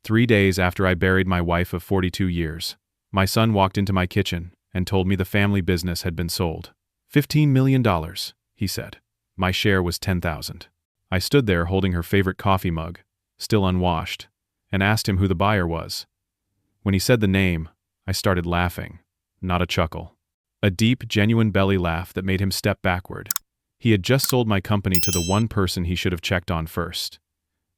3 days after I buried my wife of 42 years, my son walked into my kitchen and told me the family business had been sold. $15 million, he said. My share was $10,000. I stood there holding her favorite coffee mug, still unwashed, and asked him who the buyer was. When he said the name, I started laughing, not a chuckle. A deep, genuine belly laugh that made him step backward. He had just sold my company to the one person he should have checked on first.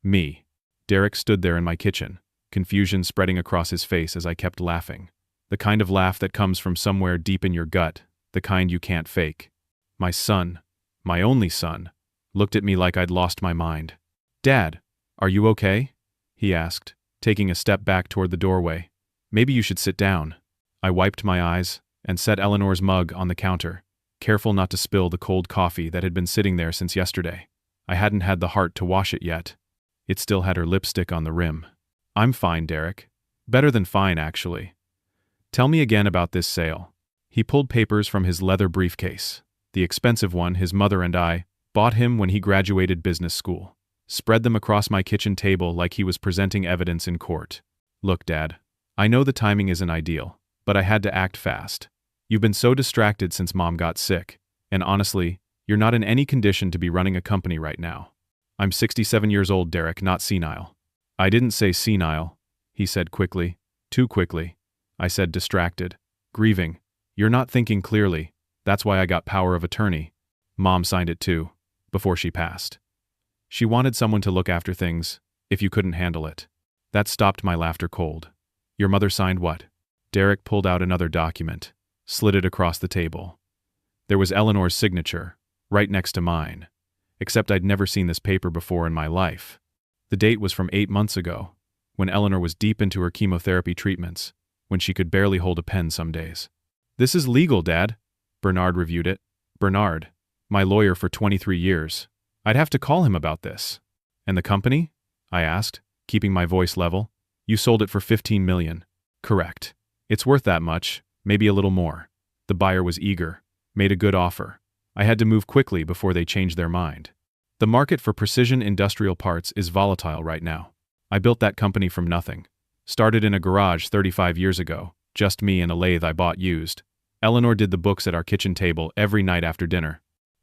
Me. Derek stood there in my kitchen, confusion spreading across his face as I kept laughing. The kind of laugh that comes from somewhere deep in your gut, the kind you can't fake. My son, my only son, looked at me like I'd lost my mind. "Dad, are you okay?" he asked, taking a step back toward the doorway. "Maybe you should sit down." I wiped my eyes and set Eleanor's mug on the counter, careful not to spill the cold coffee that had been sitting there since yesterday. I hadn't had the heart to wash it yet. It still had her lipstick on the rim. "I'm fine, Derek. Better than fine, actually. Tell me again about this sale." He pulled papers from his leather briefcase, the expensive one his mother and I bought him when he graduated business school, spread them across my kitchen table like he was presenting evidence in court. "Look, Dad, I know the timing isn't ideal, but I had to act fast. You've been so distracted since Mom got sick, and honestly, you're not in any condition to be running a company right now. I'm 67 years old, Derek, not senile." "I didn't say senile," he said quickly. "Too quickly." I said, distracted, grieving. "You're not thinking clearly. That's why I got power of attorney. Mom signed it too, before she passed. She wanted someone to look after things, if you couldn't handle it." That stopped my laughter cold. "Your mother signed what?" Derek pulled out another document, slid it across the table. There was Eleanor's signature, right next to mine, except I'd never seen this paper before in my life. The date was from 8 months ago, when Eleanor was deep into her chemotherapy treatments, when she could barely hold a pen some days. "This is legal, Dad." Bernard reviewed it. Bernard, my lawyer for 23 years. I'd have to call him about this. "And the company?" I asked, keeping my voice level. "You sold it for $15 million. Correct. It's worth that much, maybe a little more." The buyer was eager, made a good offer. I had to move quickly before they changed their mind. The market for precision industrial parts is volatile right now. I built that company from nothing. Started in a garage 35 years ago, just me and a lathe I bought used. Eleanor did the books at our kitchen table every night after dinner.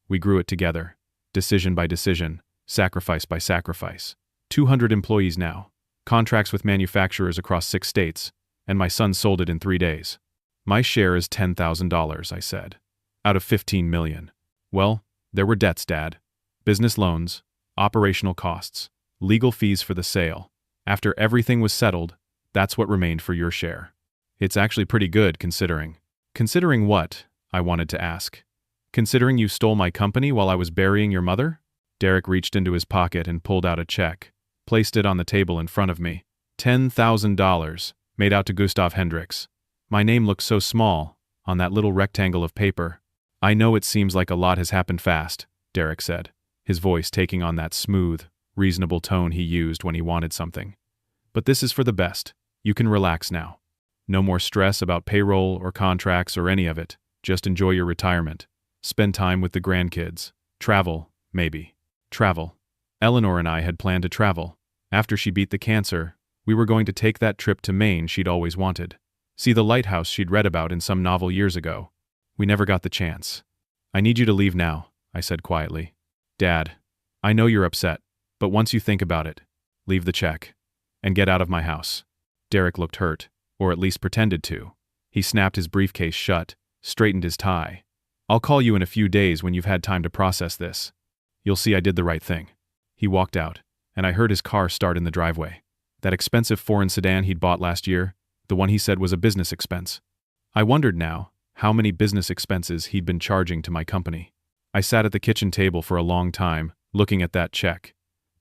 We grew it together, decision by decision, sacrifice by sacrifice. 200 employees now, contracts with manufacturers across 6 states, and my son sold it in 3 days. "My share is $10,000, I said. "Out of $15 million. "Well, there were debts, Dad. Business loans, operational costs, legal fees for the sale. After everything was settled, that's what remained for your share. It's actually pretty good, considering." "Considering what?" I wanted to ask. "Considering you stole my company while I was burying your mother?" Derek reached into his pocket and pulled out a check, placed it on the table in front of me. $10,000, made out to Gustav Hendricks. My name looked so small, on that little rectangle of paper. "I know it seems like a lot has happened fast," Derek said, his voice taking on that smooth, reasonable tone he used when he wanted something. "But this is for the best. You can relax now. No more stress about payroll or contracts or any of it. Just enjoy your retirement. Spend time with the grandkids. Travel, maybe. Travel." Eleanor and I had planned to travel. After she beat the cancer, we were going to take that trip to Maine she'd always wanted. See the lighthouse she'd read about in some novel years ago. We never got the chance. "I need you to leave now," I said quietly. "Dad, I know you're upset, but once you think about it, leave the check. And get out of my house." Derek looked hurt, or at least pretended to. He snapped his briefcase shut, straightened his tie. "I'll call you in a few days when you've had time to process this. You'll see I did the right thing." He walked out, and I heard his car start in the driveway. That expensive foreign sedan he'd bought last year, the one he said was a business expense. I wondered now how many business expenses he'd been charging to my company. I sat at the kitchen table for a long time, looking at that check.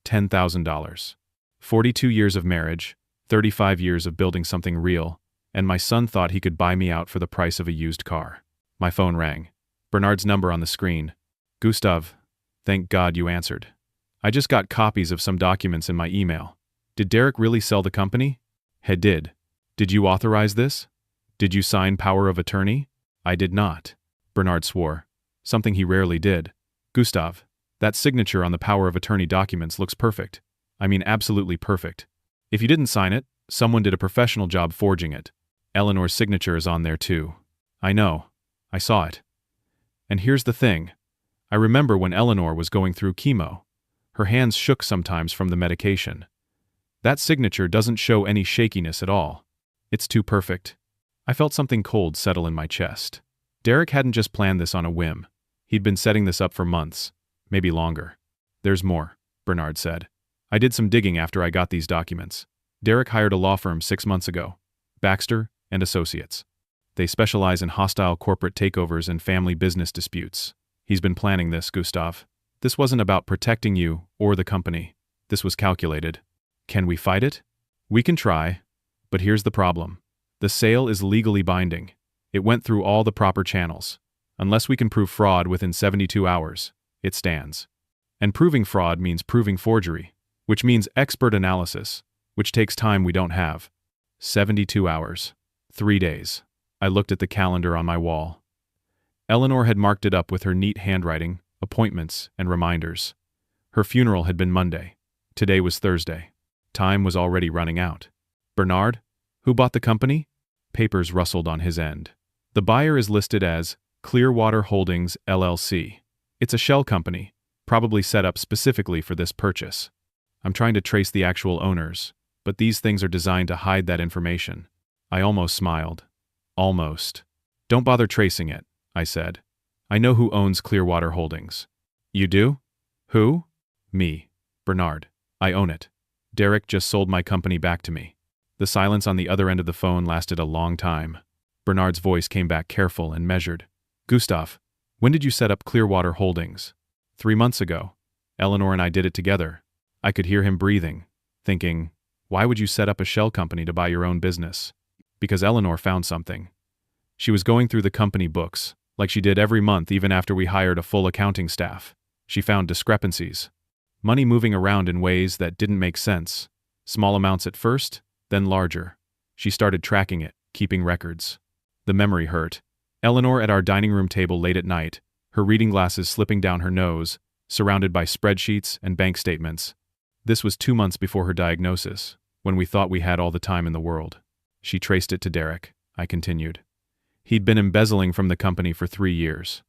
$10,000. 42 years of marriage, 35 years of building something real, and my son thought he could buy me out for the price of a used car. My phone rang. Bernard's number on the screen. "Gustav, thank God you answered. I just got copies of some documents in my email. Did Derek really sell the company?" "He did. Did you authorize this? Did you sign power of attorney?" "I did not." Bernard swore, something he rarely did. "Gustav, that signature on the power of attorney documents looks perfect. I mean absolutely perfect. If you didn't sign it, Someone did a professional job forging it. Eleanor's signature is on there too. I know. I saw it. And here's the thing. I remember when Eleanor was going through chemo. Her hands shook sometimes from the medication. That signature doesn't show any shakiness at all. It's too perfect. I felt something cold settle in my chest. Derek hadn't just planned this on a whim. He'd been setting this up for months, maybe longer. There's more, Bernard said. I did some digging after I got these documents. Derek hired a law firm 6 months ago, Baxter and Associates. They specialize in hostile corporate takeovers and family business disputes. He's been planning this, Gustav. This wasn't about protecting you or the company. This was calculated. Can we fight it? We can try, but here's the problem. The sale is legally binding. It went through all the proper channels. Unless we can prove fraud within 72 hours, it stands. And proving fraud means proving forgery, which means expert analysis, which takes time we don't have. 72 hours. 3 days. I looked at the calendar on my wall. Eleanor had marked it up with her neat handwriting, appointments, and reminders. Her funeral had been Monday. Today was Thursday. Time was already running out. Bernard, who bought the company? Papers rustled on his end. The buyer is listed as Clearwater Holdings, LLC. It's a shell company, probably set up specifically for this purchase. I'm trying to trace the actual owners, but these things are designed to hide that information. I almost smiled. Almost. Don't bother tracing it, I said. I know who owns Clearwater Holdings. You do? Who? Me. Bernard. I own it. Derek just sold my company back to me. The silence on the other end of the phone lasted a long time. Bernard's voice came back careful and measured. Gustav, when did you set up Clearwater Holdings? 3 months ago. Eleanor and I did it together. I could hear him breathing, thinking, why would you set up a shell company to buy your own business? Because Eleanor found something. She was going through the company books, like she did every month even after we hired a full accounting staff. She found discrepancies. Money moving around in ways that didn't make sense. Small amounts at first, then larger. She started tracking it, keeping records. The memory hurt. Eleanor at our dining room table late at night, her reading glasses slipping down her nose, surrounded by spreadsheets and bank statements. This was 2 months before her diagnosis, when we thought we had all the time in the world. She traced it to Derek, I continued. He'd been embezzling from the company for 3 years.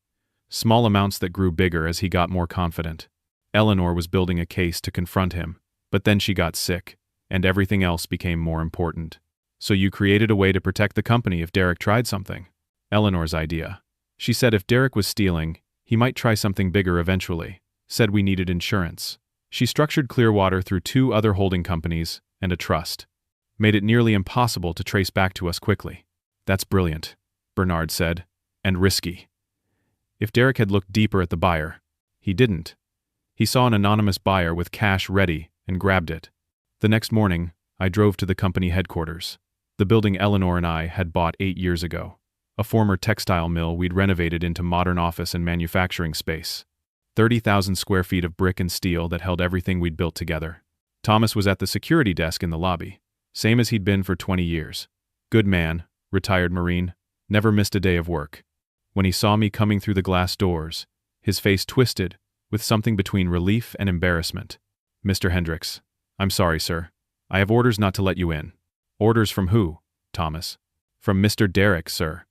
Small amounts that grew bigger as he got more confident. Eleanor was building a case to confront him, but then she got sick, and everything else became more important. So you created a way to protect the company if Derek tried something. Eleanor's idea. She said if Derek was stealing, he might try something bigger eventually. Said we needed insurance. She structured Clearwater through 2 other holding companies and a trust. Made it nearly impossible to trace back to us quickly. That's brilliant, Bernard said, and risky. If Derek had looked deeper at the buyer, he didn't. He saw an anonymous buyer with cash ready and grabbed it. The next morning, I drove to the company headquarters. The building Eleanor and I had bought 8 years ago. A former textile mill we'd renovated into modern office and manufacturing space. 30,000 square feet of brick and steel that held everything we'd built together. Thomas was at the security desk in the lobby, same as he'd been for 20 years. Good man, retired Marine, never missed a day of work. When he saw me coming through the glass doors, his face twisted, with something between relief and embarrassment. Mr. Hendricks, I'm sorry, sir. I have orders not to let you in. Orders from who, Thomas? From Mr. Derek, sir.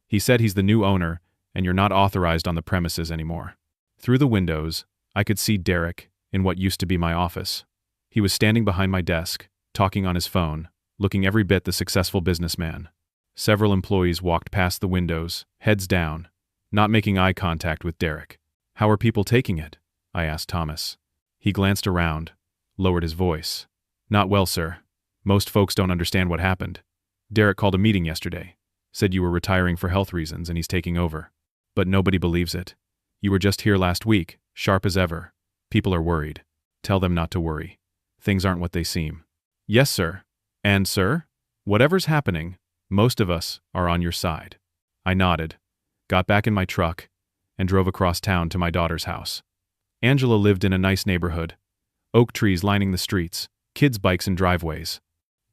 He said he's the new owner, and you're not authorized on the premises anymore. Through the windows, I could see Derek, in what used to be my office. He was standing behind my desk, talking on his phone, looking every bit the successful businessman. Several employees walked past the windows, heads down, not making eye contact with Derek. How are people taking it? I asked Thomas. He glanced around, lowered his voice. Not well, sir. Most folks don't understand what happened. Derek called a meeting yesterday. Said you were retiring for health reasons and he's taking over. But nobody believes it. You were just here last week, sharp as ever. People are worried. Tell them not to worry. Things aren't what they seem. Yes, sir. And, sir, whatever's happening, most of us are on your side. I nodded, got back in my truck, and drove across town to my daughter's house. Angela lived in a nice neighborhood. Oak trees lining the streets, kids' bikes in driveways.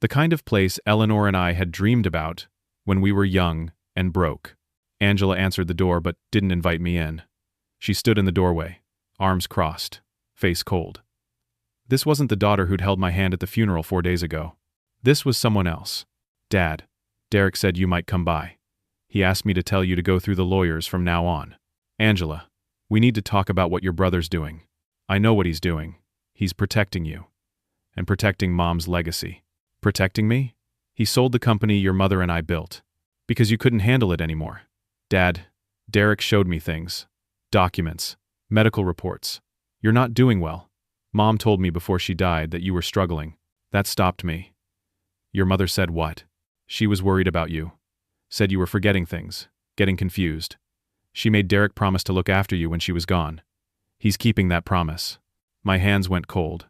The kind of place Eleanor and I had dreamed about when we were young and broke. Angela answered the door but didn't invite me in. She stood in the doorway, arms crossed, face cold. This wasn't the daughter who'd held my hand at the funeral 4 days ago. This was someone else. Dad, Derek said you might come by. He asked me to tell you to go through the lawyers from now on. Angela, we need to talk about what your brother's doing. I know what he's doing. He's protecting you. And protecting Mom's legacy. Protecting me? He sold the company your mother and I built. Because you couldn't handle it anymore. Dad, Derek showed me things. Documents. Medical reports. You're not doing well. Mom told me before she died that you were struggling. That stopped me. Your mother said what? She was worried about you. Said you were forgetting things, getting confused. She made Derek promise to look after you when she was gone. He's keeping that promise. My hands went cold.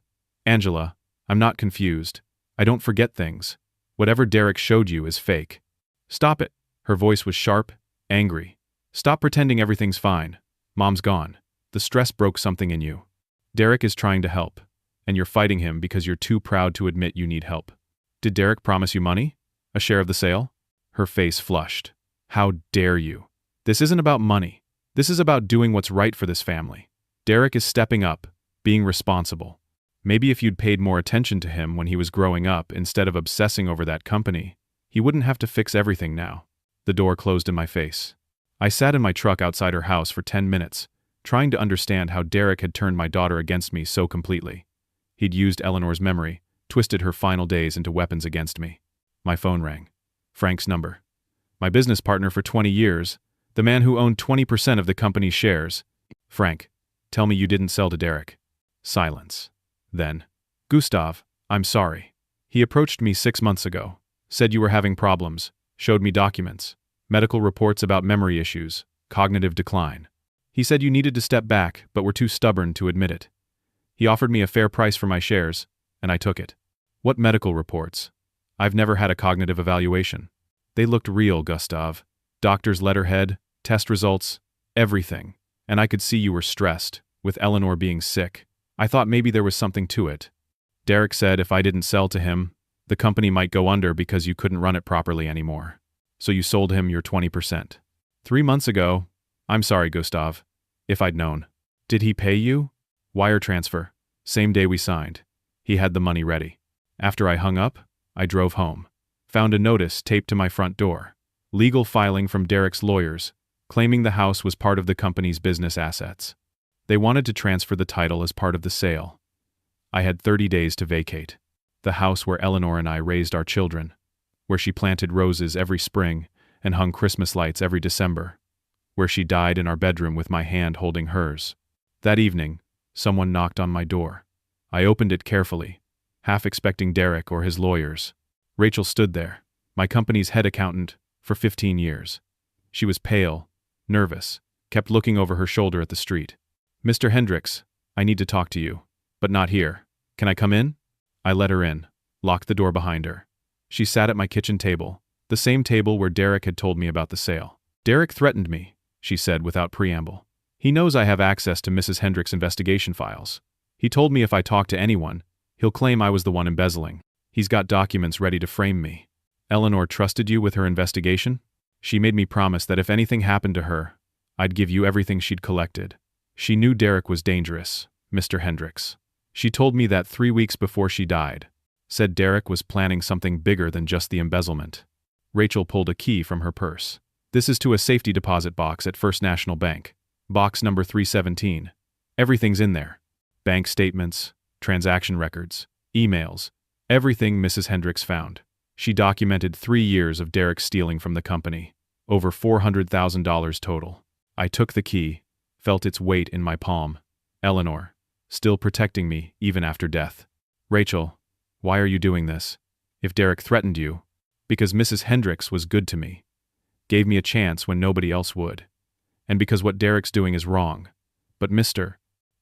Angela, I'm not confused. I don't forget things. Whatever Derek showed you is fake. Stop it. Her voice was sharp, angry. Stop pretending everything's fine. Mom's gone. The stress broke something in you. Derek is trying to help, and you're fighting him because you're too proud to admit you need help. Did Derek promise you money? A share of the sale? Her face flushed. How dare you? This isn't about money. This is about doing what's right for this family. Derek is stepping up, being responsible. Maybe if you'd paid more attention to him when he was growing up instead of obsessing over that company, he wouldn't have to fix everything now. The door closed in my face. I sat in my truck outside her house for 10 minutes, trying to understand how Derek had turned my daughter against me so completely. He'd used Eleanor's memory, twisted her final days into weapons against me. My phone rang. Frank's number. My business partner for 20 years, the man who owned 20% of the company's shares. Frank, tell me you didn't sell to Derek. Silence. Then, Gustav, I'm sorry. He approached me 6 months ago, said you were having problems, showed me documents, medical reports about memory issues, cognitive decline. He said you needed to step back, but were too stubborn to admit it. He offered me a fair price for my shares, and I took it. What medical reports? I've never had a cognitive evaluation. They looked real, Gustav. Doctor's letterhead, test results, everything. And I could see you were stressed, with Eleanor being sick. I thought maybe there was something to it. Derek said if I didn't sell to him, the company might go under because you couldn't run it properly anymore. So you sold him your 20%. 3 months ago. I'm sorry, Gustav. If I'd known. Did he pay you? Wire transfer. Same day we signed. He had the money ready. After I hung up, I drove home. Found a notice taped to my front door. Legal filing from Derek's lawyers, claiming the house was part of the company's business assets. They wanted to transfer the title as part of the sale. I had 30 days to vacate. The house where Eleanor and I raised our children, where she planted roses every spring and hung Christmas lights every December, where she died in our bedroom with my hand holding hers. That evening, someone knocked on my door. I opened it carefully, half expecting Derek or his lawyers. Rachel stood there, my company's head accountant for 15 years. She was pale, nervous, kept looking over her shoulder at the street. Mr. Hendricks, I need to talk to you, but not here. Can I come in? I let her in, locked the door behind her. She sat at my kitchen table, the same table where Derek had told me about the sale. Derek threatened me, she said without preamble. He knows I have access to Mrs. Hendricks' investigation files. He told me if I talk to anyone, he'll claim I was the one embezzling. He's got documents ready to frame me. Eleanor trusted you with her investigation? She made me promise that if anything happened to her, I'd give you everything she'd collected. She knew Derek was dangerous, Mr. Hendricks. She told me that 3 weeks before she died. Said Derek was planning something bigger than just the embezzlement. Rachel pulled a key from her purse. This is to a safety deposit box at First National Bank. Box number 317. Everything's in there. Bank statements, transaction records, emails, everything Mrs. Hendricks found. She documented 3 years of Derek stealing from the company. Over $400,000 total. I took the key, felt its weight in my palm. Eleanor, still protecting me even after death. Rachel, why are you doing this? If Derek threatened you, because Mrs. Hendricks was good to me. Gave me a chance when nobody else would. And because what Derek's doing is wrong. But Mr.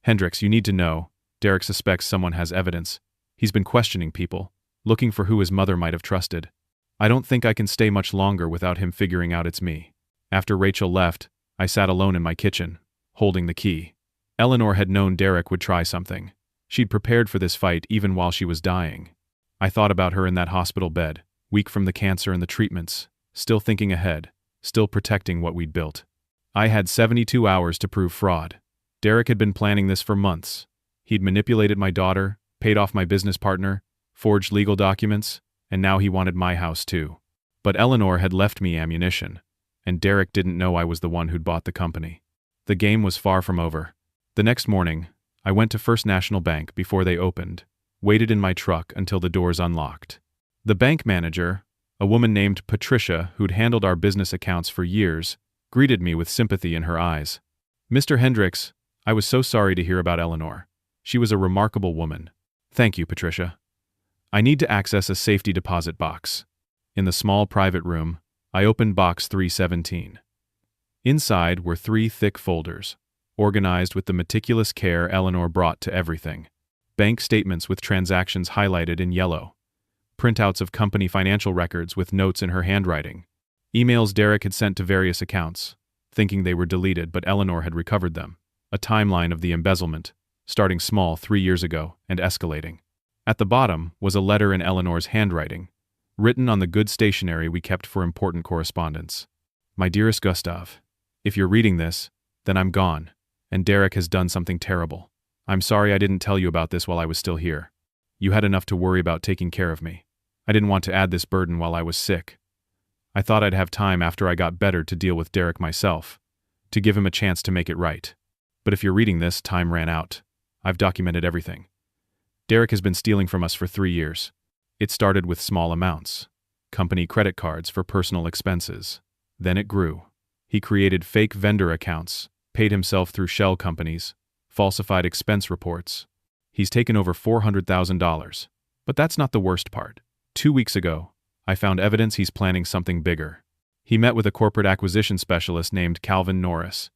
Hendricks, you need to know, Derek suspects someone has evidence. He's been questioning people, looking for who his mother might have trusted. I don't think I can stay much longer without him figuring out it's me. After Rachel left, I sat alone in my kitchen, holding the key. Eleanor had known Derek would try something. She'd prepared for this fight even while she was dying. I thought about her in that hospital bed, weak from the cancer and the treatments, still thinking ahead, still protecting what we'd built. I had 72 hours to prove fraud. Derek had been planning this for months. He'd manipulated my daughter, paid off my business partner, forged legal documents, and now he wanted my house too. But Eleanor had left me ammunition, and Derek didn't know I was the one who'd bought the company. The game was far from over. The next morning, I went to First National Bank before they opened, waited in my truck until the doors unlocked. The bank manager, a woman named Patricia who'd handled our business accounts for years, greeted me with sympathy in her eyes. "Mr. Hendricks, I was so sorry to hear about Eleanor. She was a remarkable woman." "Thank you, Patricia. I need to access a safety deposit box." In the small private room, I opened box 317. Inside were 3 thick folders, organized with the meticulous care Eleanor brought to everything. Bank statements with transactions highlighted in yellow. Printouts of company financial records with notes in her handwriting. Emails Derek had sent to various accounts, thinking they were deleted, but Eleanor had recovered them. A timeline of the embezzlement, starting small 3 years ago and escalating. At the bottom was a letter in Eleanor's handwriting, written on the good stationery we kept for important correspondence. "My dearest Gustav, if you're reading this, then I'm gone, and Derek has done something terrible. I'm sorry I didn't tell you about this while I was still here. You had enough to worry about taking care of me. I didn't want to add this burden while I was sick. I thought I'd have time after I got better to deal with Derek myself, to give him a chance to make it right. But if you're reading this, time ran out. I've documented everything. Derek has been stealing from us for 3 years. It started with small amounts, company credit cards for personal expenses. Then it grew. He created fake vendor accounts, paid himself through shell companies, falsified expense reports. He's taken over $400,000. But that's not the worst part. 2 weeks ago, I found evidence he's planning something bigger. He met with a corporate acquisition specialist named Calvin Norris.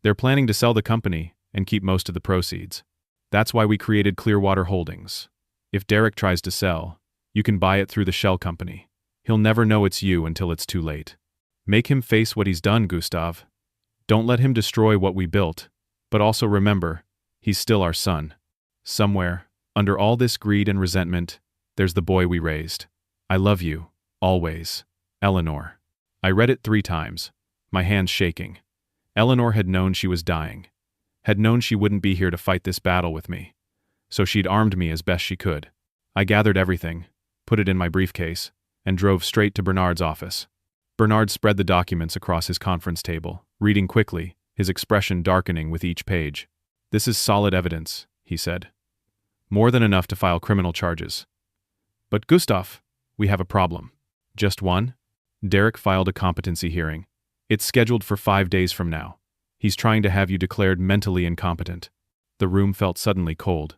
They're planning to sell the company and keep most of the proceeds. That's why we created Clearwater Holdings. If Derek tries to sell, you can buy it through the shell company. He'll never know it's you until it's too late. Make him face what he's done, Gustav. Don't let him destroy what we built, but also remember, he's still our son. Somewhere, under all this greed and resentment, there's the boy we raised. I love you, always. Eleanor." I read it 3 times, my hands shaking. Eleanor had known she was dying, had known she wouldn't be here to fight this battle with me, so she'd armed me as best she could. I gathered everything, put it in my briefcase, and drove straight to Bernard's office. Bernard spread the documents across his conference table, reading quickly, his expression darkening with each page. "This is solid evidence," he said. "More than enough to file criminal charges. But Gustav, we have a problem." "Just one?" "Derek filed a competency hearing. It's scheduled for 5 days from now. He's trying to have you declared mentally incompetent." The room felt suddenly cold.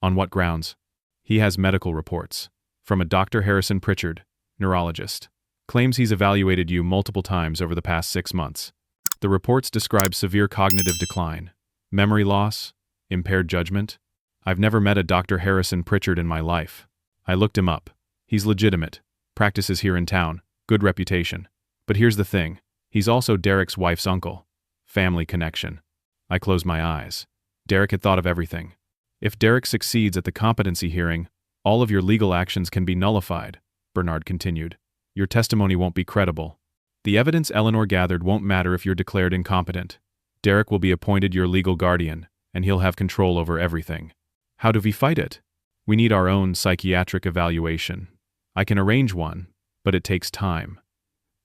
"On what grounds?" "He has medical reports. From a Dr. Harrison Pritchard, neurologist. Claims he's evaluated you multiple times over the past 6 months. The reports describe severe cognitive decline, memory loss, impaired judgment. I've never met a Dr. Harrison Pritchard in my life. I looked him up. He's legitimate, practices here in town, good reputation. But here's the thing, he's also Derek's wife's uncle. Family connection." I closed my eyes. Derek had thought of everything. "If Derek succeeds at the competency hearing, all of your legal actions can be nullified," Bernard continued. "Your testimony won't be credible. The evidence Eleanor gathered won't matter if you're declared incompetent. Derek will be appointed your legal guardian, and he'll have control over everything." "How do we fight it?" "We need our own psychiatric evaluation. I can arrange one, but it takes time.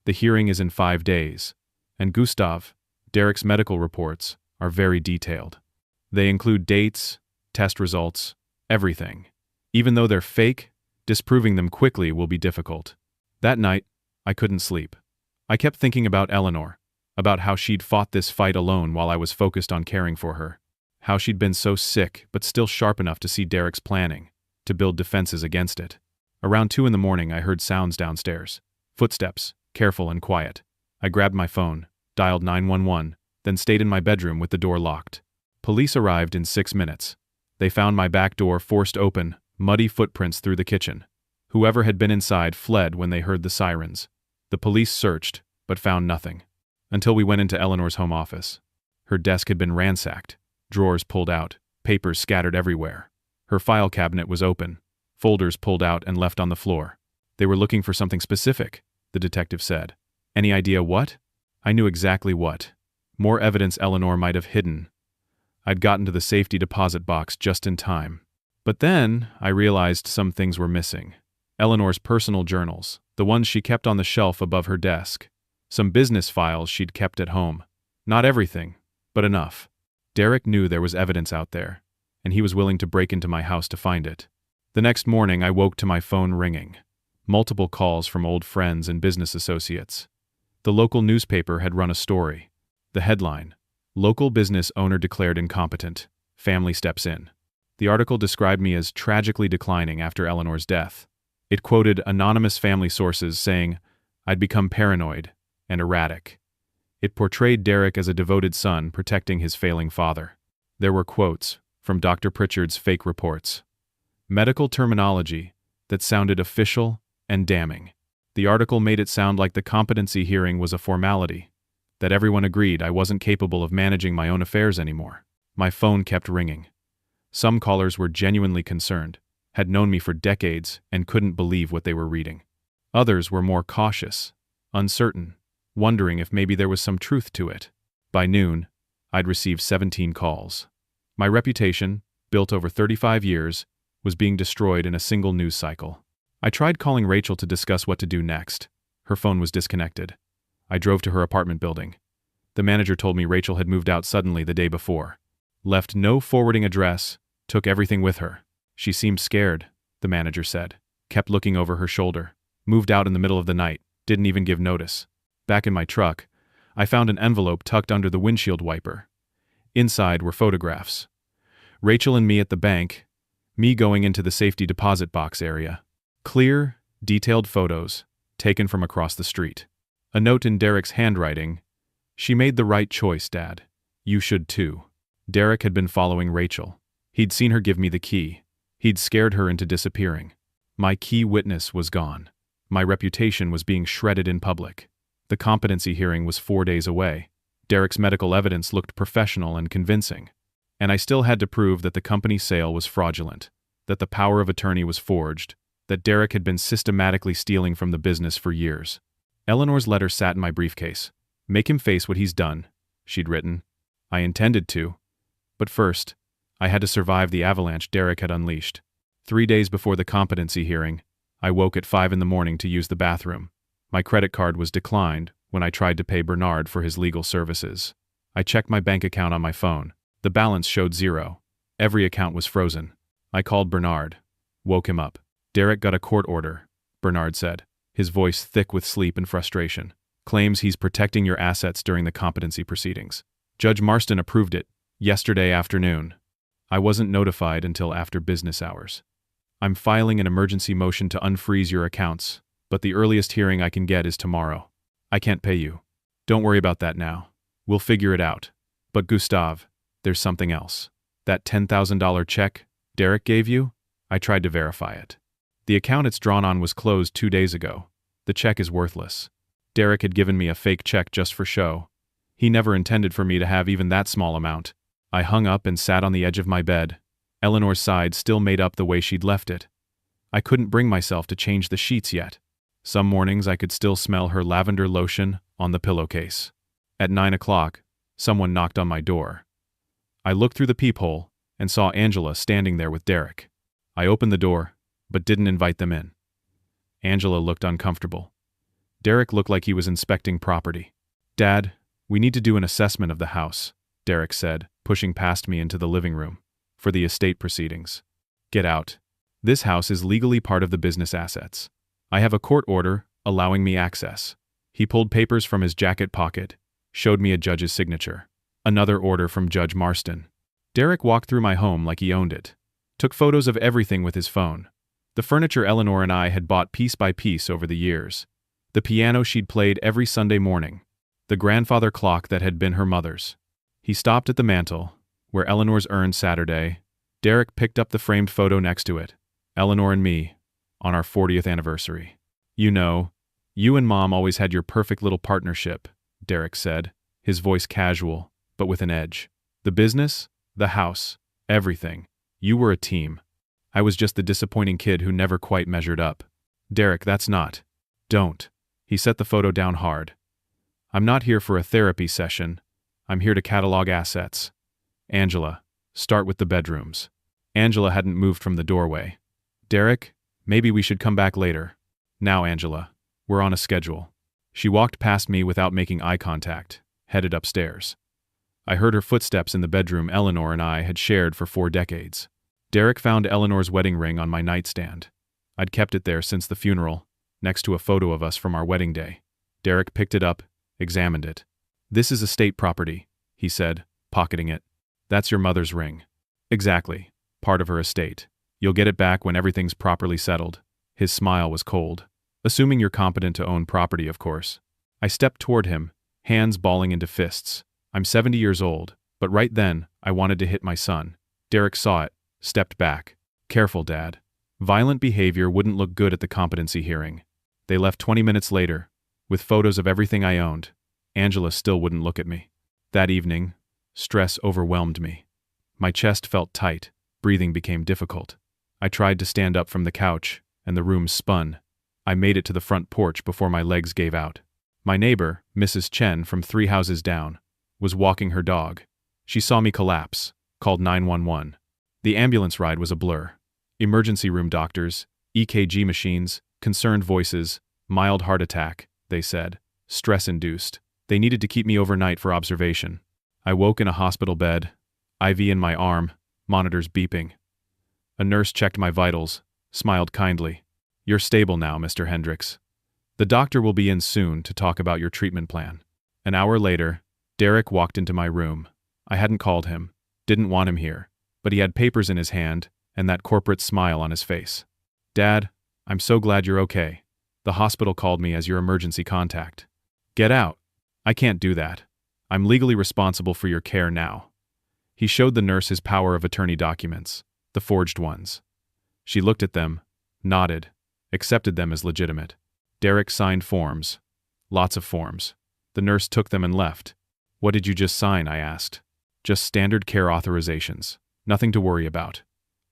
The hearing is in 5 days, and Gustav, Derek's medical reports, are very detailed. They include dates, test results, everything. Even though they're fake, disproving them quickly will be difficult." That night, I couldn't sleep. I kept thinking about Eleanor, about how she'd fought this fight alone while I was focused on caring for her. How she'd been so sick but still sharp enough to see Derek's planning, to build defenses against it. Around 2 in the morning I heard sounds downstairs. Footsteps, careful and quiet. I grabbed my phone, dialed 911, then stayed in my bedroom with the door locked. Police arrived in 6 minutes. They found my back door forced open, muddy footprints through the kitchen. Whoever had been inside fled when they heard the sirens. The police searched, but found nothing. Until we went into Eleanor's home office. Her desk had been ransacked, drawers pulled out, papers scattered everywhere. Her file cabinet was open, folders pulled out and left on the floor. "They were looking for something specific," the detective said. "Any idea what?" I knew exactly what. More evidence Eleanor might have hidden. I'd gotten to the safety deposit box just in time. But then, I realized some things were missing. Eleanor's personal journals, the ones she kept on the shelf above her desk. Some business files she'd kept at home. Not everything, but enough. Derek knew there was evidence out there, and he was willing to break into my house to find it. The next morning, I woke to my phone ringing. Multiple calls from old friends and business associates. The local newspaper had run a story. The headline: Local business owner declared incompetent. Family steps in. The article described me as tragically declining after Eleanor's death. It quoted anonymous family sources saying, "I'd become paranoid and erratic." It portrayed Derek as a devoted son protecting his failing father. There were quotes from Dr. Pritchard's fake reports. Medical terminology that sounded official and damning. The article made it sound like the competency hearing was a formality, that everyone agreed I wasn't capable of managing my own affairs anymore. My phone kept ringing. Some callers were genuinely concerned, had known me for decades, and couldn't believe what they were reading. Others were more cautious, uncertain, wondering if maybe there was some truth to it. By noon, I'd received 17 calls. My reputation, built over 35 years, was being destroyed in a single news cycle. I tried calling Rachel to discuss what to do next. Her phone was disconnected. I drove to her apartment building. The manager told me Rachel had moved out suddenly the day before. Left no forwarding address, took everything with her. She seemed scared, the manager said. Kept looking over her shoulder. Moved out in the middle of the night, didn't even give notice. Back in my truck, I found an envelope tucked under the windshield wiper. Inside were photographs. Rachel and me at the bank, me going into the safety deposit box area. Clear, detailed photos, taken from across the street. A note in Derek's handwriting: "She made the right choice, Dad. You should too." Derek had been following Rachel. He'd seen her give me the key. He'd scared her into disappearing. My key witness was gone. My reputation was being shredded in public. The competency hearing was 4 days away. Derek's medical evidence looked professional and convincing. And I still had to prove that the company sale was fraudulent, that the power of attorney was forged, that Derek had been systematically stealing from the business for years. Eleanor's letter sat in my briefcase. "Make him face what he's done," she'd written. I intended to. But first, I had to survive the avalanche Derek had unleashed. 3 days before the competency hearing, I woke at 5 in the morning to use the bathroom. My credit card was declined when I tried to pay Bernard for his legal services. I checked my bank account on my phone. The balance showed 0. Every account was frozen. I called Bernard. Woke him up. "Derek got a court order," Bernard said, his voice thick with sleep and frustration. "Claims he's protecting your assets during the competency proceedings. Judge Marston approved it yesterday afternoon. I wasn't notified until after business hours. I'm filing an emergency motion to unfreeze your accounts, but the earliest hearing I can get is tomorrow. I can't pay you. Don't worry about that now. We'll figure it out. But Gustav, there's something else. That $10,000 check Derek gave you? I tried to verify it. The account it's drawn on was closed 2 days ago. The check is worthless. Derek had given me a fake check just for show. He never intended for me to have even that small amount." I hung up and sat on the edge of my bed. Eleanor's side still made up the way she'd left it. I couldn't bring myself to change the sheets yet. Some mornings I could still smell her lavender lotion on the pillowcase. At 9 o'clock, someone knocked on my door. I looked through the peephole and saw Angela standing there with Derek. I opened the door, but didn't invite them in. Angela looked uncomfortable. Derek looked like he was inspecting property. "Dad, we need to do an assessment of the house," Derek said, pushing past me into the living room, "for the estate proceedings." "Get out. This house is legally part of the business assets. I have a court order allowing me access." He pulled papers from his jacket pocket, showed me a judge's signature. Another order from Judge Marston. Derek walked through my home like he owned it. Took photos of everything with his phone. The furniture Eleanor and I had bought piece by piece over the years. The piano she'd played every Sunday morning. The grandfather clock that had been her mother's. He stopped at the mantel, where Eleanor's urn Saturday. Derek picked up the framed photo next to it. Eleanor and me, on our 40th anniversary. "You know, you and Mom always had your perfect little partnership," Derek said, his voice casual, but with an edge. "The business, the house, everything. You were a team. I was just the disappointing kid who never quite measured up." "Derek, that's not." "Don't." He set the photo down hard. "I'm not here for a therapy session. I'm here to catalog assets. Angela, start with the bedrooms." Angela hadn't moved from the doorway. "Derek, Maybe we should come back later. Now, Angela. We're on a schedule. She walked past me without making eye contact, headed upstairs. I heard her footsteps in the bedroom Eleanor and I had shared for 4 decades. Derek found Eleanor's wedding ring on my nightstand. I'd kept it there since the funeral, next to a photo of us from our wedding day. Derek picked it up, examined it. "This is estate property," he said, pocketing it. "That's your mother's ring." "Exactly. Part of her estate. You'll get it back when everything's properly settled." His smile was cold. "Assuming you're competent to own property, of course." I stepped toward him, hands balling into fists. I'm 70 years old, but right then, I wanted to hit my son. Derek saw it, stepped back. "Careful, Dad. Violent behavior wouldn't look good at the competency hearing." They left 20 minutes later, with photos of everything I owned. Angela still wouldn't look at me. That evening, stress overwhelmed me. My chest felt tight, breathing became difficult. I tried to stand up from the couch, and the room spun. I made it to the front porch before my legs gave out. My neighbor, Mrs. Chen from 3 houses down, was walking her dog. She saw me collapse, called 911. The ambulance ride was a blur. Emergency room doctors, EKG machines, concerned voices, mild heart attack, they said, stress-induced. They needed to keep me overnight for observation. I woke in a hospital bed, IV in my arm, monitors beeping. A nurse checked my vitals, smiled kindly. "You're stable now, Mr. Hendricks. The doctor will be in soon to talk about your treatment plan." An hour later, Derek walked into my room. I hadn't called him, didn't want him here, but he had papers in his hand and that corporate smile on his face. "Dad, I'm so glad you're okay. The hospital called me as your emergency contact." "Get out. I can't do that. I'm legally responsible for your care now." He showed the nurse his power of attorney documents, the forged ones. She looked at them, nodded, accepted them as legitimate. Derek signed forms. Lots of forms. The nurse took them and left. "What did you just sign?" I asked. "Just standard care authorizations. Nothing to worry about.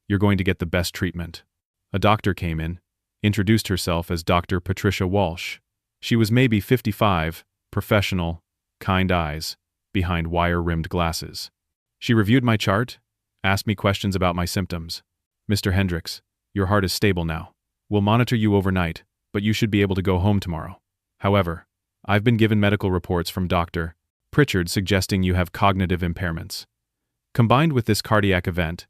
You're going to get the best treatment." A doctor came in, introduced herself as Dr. Patricia Walsh. She was maybe 55, professional, kind eyes, behind wire-rimmed glasses. She reviewed my chart, asked me questions about my symptoms. "Mr. Hendricks, your heart is stable now. We'll monitor you overnight, but you should be able to go home tomorrow. However, I've been given medical reports from Dr. Pritchard suggesting you have cognitive impairments. Combined with this cardiac event,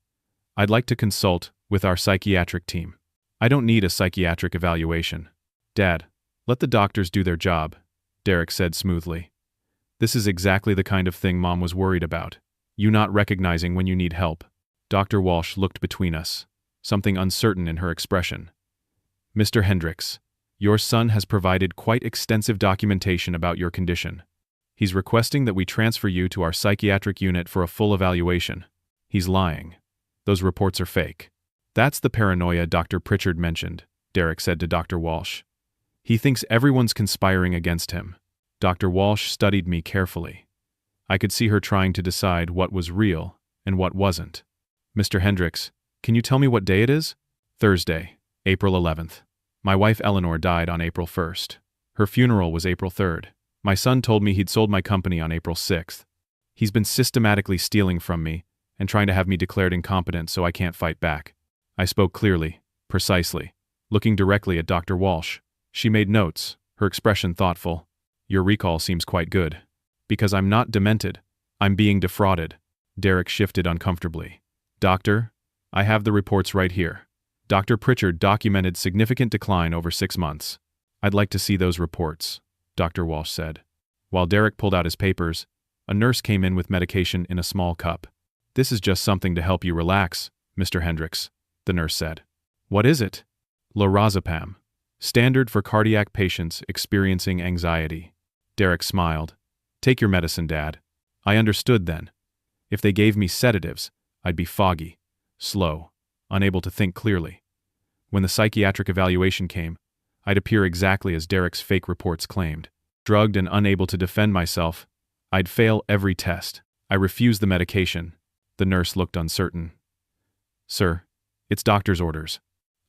I'd like to consult with our psychiatric team." "I don't need a psychiatric evaluation." "Dad, let the doctors do their job," Derek said smoothly. "This is exactly the kind of thing Mom was worried about. You not recognizing when you need help." Dr. Walsh looked between us, something uncertain in her expression. "Mr. Hendricks, your son has provided quite extensive documentation about your condition. He's requesting that we transfer you to our psychiatric unit for a full evaluation." "He's lying. Those reports are fake." "That's the paranoia Dr. Pritchard mentioned," Derek said to Dr. Walsh. "He thinks everyone's conspiring against him." Dr. Walsh studied me carefully. I could see her trying to decide what was real and what wasn't. "Mr. Hendricks, can you tell me what day it is?" "Thursday, April 11th. My wife Eleanor died on April 1st. Her funeral was April 3rd. My son told me he'd sold my company on April 6th. He's been systematically stealing from me and trying to have me declared incompetent so I can't fight back." I spoke clearly, precisely, looking directly at Dr. Walsh. She made notes, her expression thoughtful. "Your recall seems quite good." "Because I'm not demented. I'm being defrauded." Derek shifted uncomfortably. "Doctor, I have the reports right here. Dr. Pritchard documented significant decline over 6 months. I'd like to see those reports," Dr. Walsh said. While Derek pulled out his papers, a nurse came in with medication in a small cup. "This is just something to help you relax, Mr. Hendricks," the nurse said. "What is it?" "Lorazepam. Standard for cardiac patients experiencing anxiety." Derek smiled. "Take your medicine, Dad." I understood then. If they gave me sedatives, I'd be foggy, slow, unable to think clearly. When the psychiatric evaluation came, I'd appear exactly as Derek's fake reports claimed. Drugged and unable to defend myself, I'd fail every test. I refused the medication. The nurse looked uncertain. "Sir, it's doctor's orders.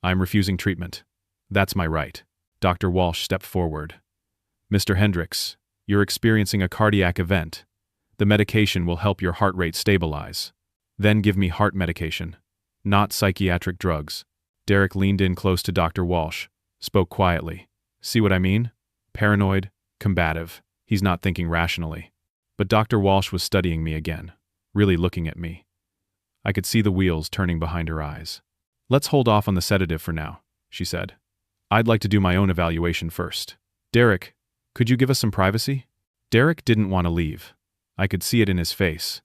I'm refusing treatment. That's my right." Dr. Walsh stepped forward. "Mr. Hendricks, you're experiencing a cardiac event. The medication will help your heart rate stabilize. Then give me heart medication, not psychiatric drugs." Derek leaned in close to Dr. Walsh, spoke quietly. See what I mean? Paranoid, combative. He's not thinking rationally. But Dr. Walsh was studying me again, really looking at me. I could see the wheels turning behind her eyes. Let's hold off on the sedative for now, she said. I'd like to do my own evaluation first. Derek, could you give us some privacy? Derek didn't want to leave. I could see it in his face.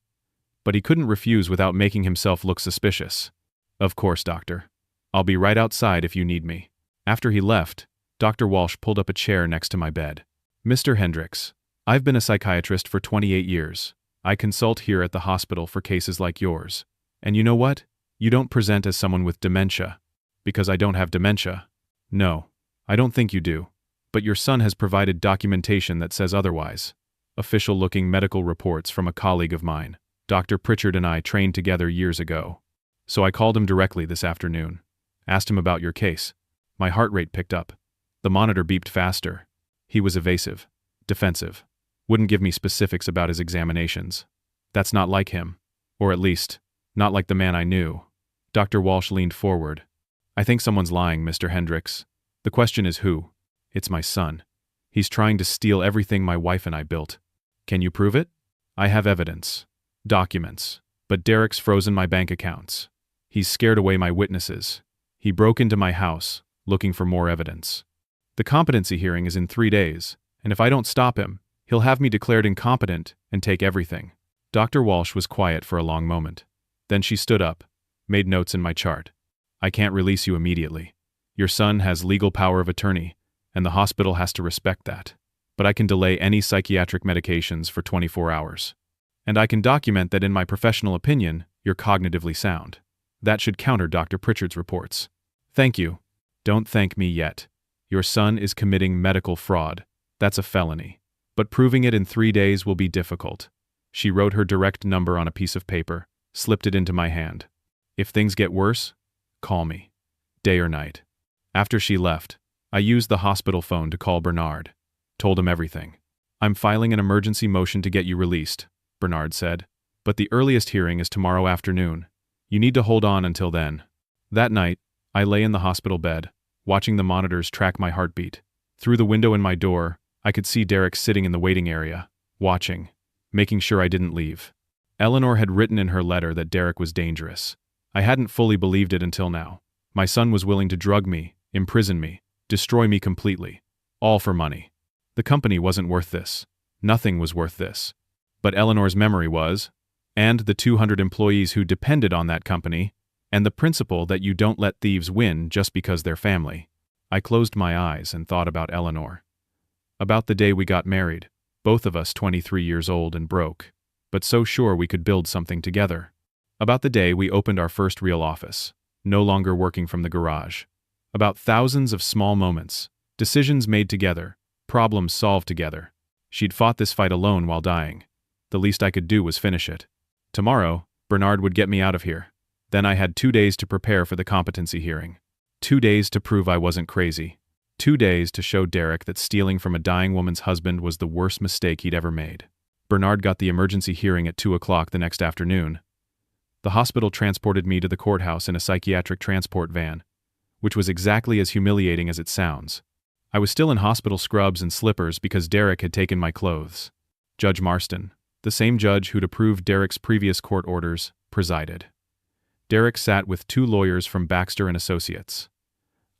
But he couldn't refuse without making himself look suspicious. Of course, doctor. I'll be right outside if you need me. After he left, Dr. Walsh pulled up a chair next to my bed. Mr. Hendricks, I've been a psychiatrist for 28 years. I consult here at the hospital for cases like yours. And you know what? You don't present as someone with dementia. Because I don't have dementia. No, I don't think you do. But your son has provided documentation that says otherwise. Official-looking medical reports from a colleague of mine. Dr. Pritchard and I trained together years ago. So I called him directly this afternoon. Asked him about your case. My heart rate picked up. The monitor beeped faster. He was evasive. Defensive. Wouldn't give me specifics about his examinations. That's not like him. Or at least, not like the man I knew. Dr. Walsh leaned forward. I think someone's lying, Mr. Hendricks. The question is who? It's my son. He's trying to steal everything my wife and I built. Can you prove it? I have evidence. Documents. But Derek's frozen my bank accounts. He's scared away my witnesses. He broke into my house, looking for more evidence. The competency hearing is in 3 days, and if I don't stop him, he'll have me declared incompetent and take everything. Dr. Walsh was quiet for a long moment. Then she stood up, made notes in my chart. I can't release you immediately. Your son has legal power of attorney, and the hospital has to respect that. But I can delay any psychiatric medications for 24 hours. And I can document that in my professional opinion, you're cognitively sound. That should counter Dr. Pritchard's reports. Thank you. Don't thank me yet. Your son is committing medical fraud. That's a felony. But proving it in 3 days will be difficult. She wrote her direct number on a piece of paper, slipped it into my hand. If things get worse, call me. Day or night. After she left, I used the hospital phone to call Bernard. Told him everything. I'm filing an emergency motion to get you released, Bernard said. But the earliest hearing is tomorrow afternoon. You need to hold on until then. That night, I lay in the hospital bed, watching the monitors track my heartbeat. Through the window in my door, I could see Derek sitting in the waiting area, watching, making sure I didn't leave. Eleanor had written in her letter that Derek was dangerous. I hadn't fully believed it until now. My son was willing to drug me, imprison me, destroy me completely. All for money. The company wasn't worth this. Nothing was worth this. But Eleanor's memory was, and the 200 employees who depended on that company, and the principle that you don't let thieves win just because they're family. I closed my eyes and thought about Eleanor. About the day we got married, both of us 23 years old and broke, but so sure we could build something together. About the day we opened our first real office, no longer working from the garage. About thousands of small moments, decisions made together, problems solved together. She'd fought this fight alone while dying. The least I could do was finish it. Tomorrow, Bernard would get me out of here. Then I had 2 days to prepare for the competency hearing. 2 days to prove I wasn't crazy. 2 days to show Derek that stealing from a dying woman's husband was the worst mistake he'd ever made. Bernard got the emergency hearing at 2 o'clock the next afternoon. The hospital transported me to the courthouse in a psychiatric transport van, which was exactly as humiliating as it sounds. I was still in hospital scrubs and slippers because Derek had taken my clothes. Judge Marston, the same judge who'd approved Derek's previous court orders, presided. Derek sat with 2 lawyers from Baxter and Associates.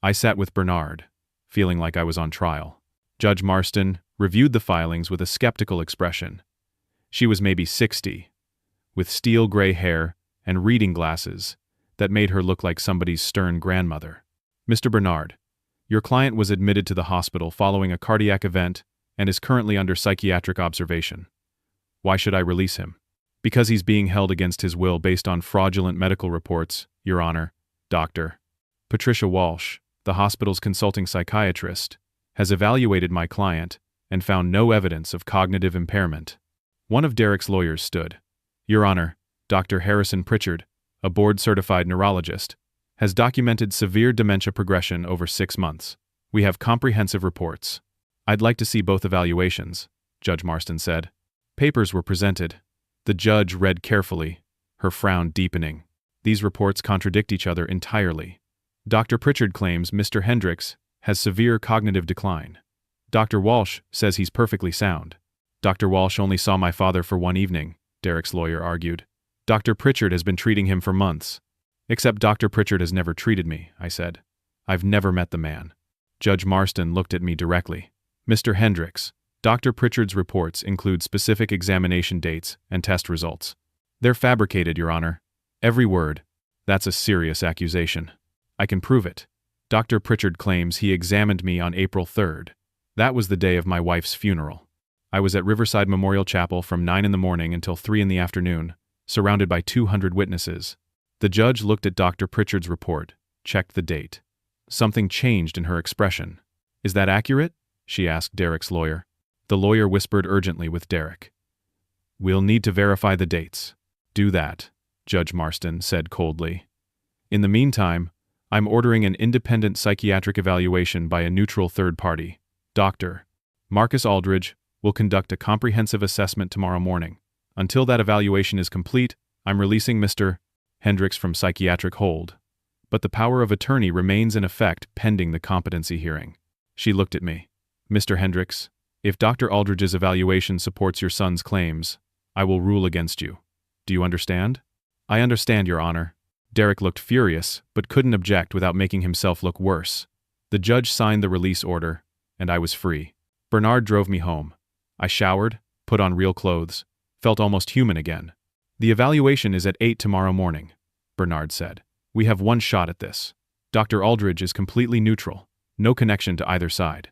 I sat with Bernard, feeling like I was on trial. Judge Marston reviewed the filings with a skeptical expression. She was maybe 60, with steel gray hair and reading glasses that made her look like somebody's stern grandmother. Mr. Bernard, your client was admitted to the hospital following a cardiac event and is currently under psychiatric observation. Why should I release him? Because he's being held against his will based on fraudulent medical reports, Your Honor, Dr. Patricia Walsh, the hospital's consulting psychiatrist, has evaluated my client and found no evidence of cognitive impairment. One of Derek's lawyers stood. Your Honor, Dr. Harrison Pritchard, a board-certified neurologist, has documented severe dementia progression over 6 months. We have comprehensive reports. I'd like to see both evaluations, Judge Marston said. Papers were presented. The judge read carefully, her frown deepening. These reports contradict each other entirely. Dr. Pritchard claims Mr. Hendricks has severe cognitive decline. Dr. Walsh says he's perfectly sound. Dr. Walsh only saw my father for one evening, Derek's lawyer argued. Dr. Pritchard has been treating him for months. Except Dr. Pritchard has never treated me, I said. I've never met the man. Judge Marston looked at me directly. Mr. Hendricks, Dr. Pritchard's reports include specific examination dates and test results. They're fabricated, Your Honor. Every word. That's a serious accusation. I can prove it. Dr. Pritchard claims he examined me on April 3rd. That was the day of my wife's funeral. I was at Riverside Memorial Chapel from 9 in the morning until 3 in the afternoon, surrounded by 200 witnesses. The judge looked at Dr. Pritchard's report, checked the date. Something changed in her expression. Is that accurate? She asked Derek's lawyer. The lawyer whispered urgently with Derek. We'll need to verify the dates. Do that, Judge Marston said coldly. In the meantime, I'm ordering an independent psychiatric evaluation by a neutral third party. Dr. Marcus Aldridge will conduct a comprehensive assessment tomorrow morning. Until that evaluation is complete, I'm releasing Mr. Hendricks from psychiatric hold. But the power of attorney remains in effect pending the competency hearing. She looked at me. Mr. Hendricks, if Dr. Aldridge's evaluation supports your son's claims, I will rule against you. Do you understand? I understand, Your Honor. Derek looked furious, but couldn't object without making himself look worse. The judge signed the release order, and I was free. Bernard drove me home. I showered, put on real clothes, felt almost human again. The evaluation is at 8 tomorrow morning, Bernard said. We have one shot at this. Dr. Aldridge is completely neutral, no connection to either side.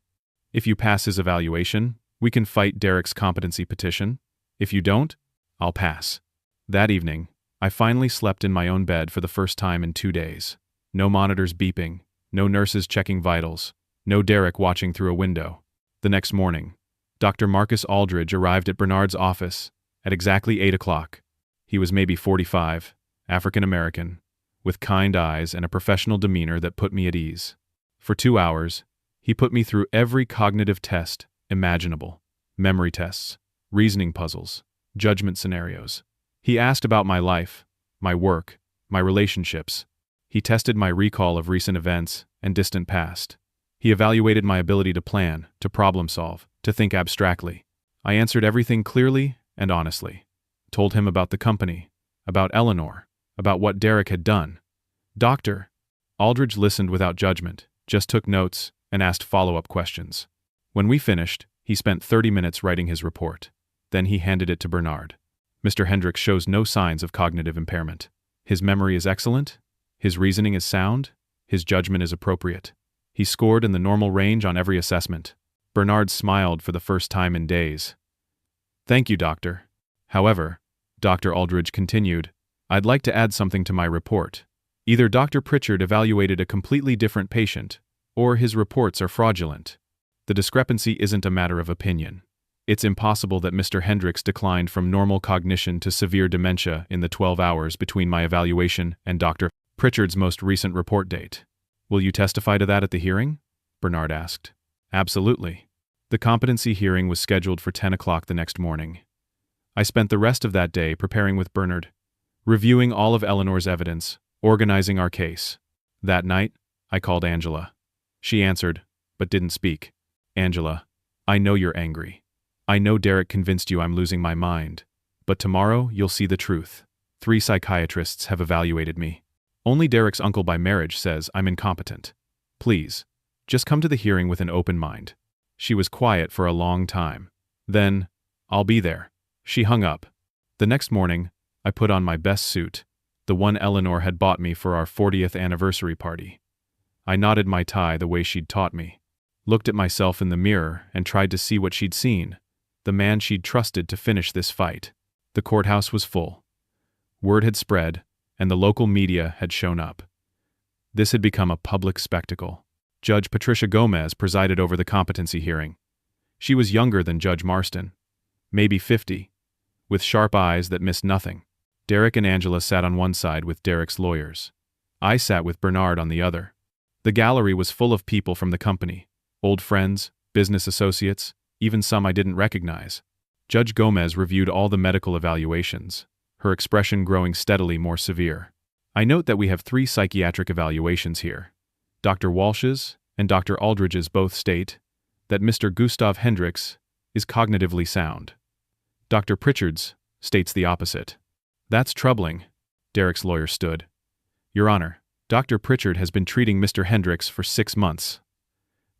If you pass his evaluation, we can fight Derek's competency petition. If you don't, I'll pass. That evening, I finally slept in my own bed for the first time in 2 days. No monitors beeping, no nurses checking vitals, no Derek watching through a window. The next morning, Dr. Marcus Aldridge arrived at Bernard's office at exactly 8 o'clock. He was maybe 45, African American, with kind eyes and a professional demeanor that put me at ease. For 2 hours, he put me through every cognitive test imaginable. Memory tests, reasoning puzzles, judgment scenarios. He asked about my life, my work, my relationships. He tested my recall of recent events and distant past. He evaluated my ability to plan, to problem solve, to think abstractly. I answered everything clearly and honestly. Told him about the company, about Eleanor, about what Derek had done. Dr. Aldridge listened without judgment, just took notes, and asked follow-up questions. When we finished, he spent 30 minutes writing his report. Then he handed it to Bernard. Mr. Hendricks shows no signs of cognitive impairment. His memory is excellent, his reasoning is sound, his judgment is appropriate. He scored in the normal range on every assessment. Bernard smiled for the first time in days. Thank you, doctor. However, Dr. Aldridge continued, I'd like to add something to my report. Either Dr. Pritchard evaluated a completely different patient, or his reports are fraudulent. The discrepancy isn't a matter of opinion. It's impossible that Mr. Hendricks declined from normal cognition to severe dementia in the 12 hours between my evaluation and Dr. Pritchard's most recent report date. Will you testify to that at the hearing? Bernard asked. Absolutely. The competency hearing was scheduled for 10 o'clock the next morning. I spent the rest of that day preparing with Bernard, reviewing all of Eleanor's evidence, organizing our case. That night, I called Angela. She answered, but didn't speak. Angela, I know you're angry. I know Derek convinced you I'm losing my mind. But tomorrow, you'll see the truth. 3 psychiatrists have evaluated me. Only Derek's uncle by marriage says I'm incompetent. Please, just come to the hearing with an open mind. She was quiet for a long time. Then, I'll be there. She hung up. The next morning, I put on my best suit, the one Eleanor had bought me for our 40th anniversary party. I knotted my tie the way she'd taught me, looked at myself in the mirror and tried to see what she'd seen, the man she'd trusted to finish this fight. The courthouse was full. Word had spread, and the local media had shown up. This had become a public spectacle. Judge Patricia Gomez presided over the competency hearing. She was younger than Judge Marston, maybe 50, with sharp eyes that missed nothing. Derek and Angela sat on one side with Derek's lawyers. I sat with Bernard on the other. The gallery was full of people from the company, old friends, business associates, even some I didn't recognize. Judge Gomez reviewed all the medical evaluations, her expression growing steadily more severe. I note that we have 3 psychiatric evaluations here, Dr. Walsh's and Dr. Aldridge's both state that Mr. Gustav Hendricks is cognitively sound. Dr. Pritchard's states the opposite. That's troubling. Derek's lawyer stood. Your Honor, Dr. Pritchard has been treating Mr. Hendricks for 6 months.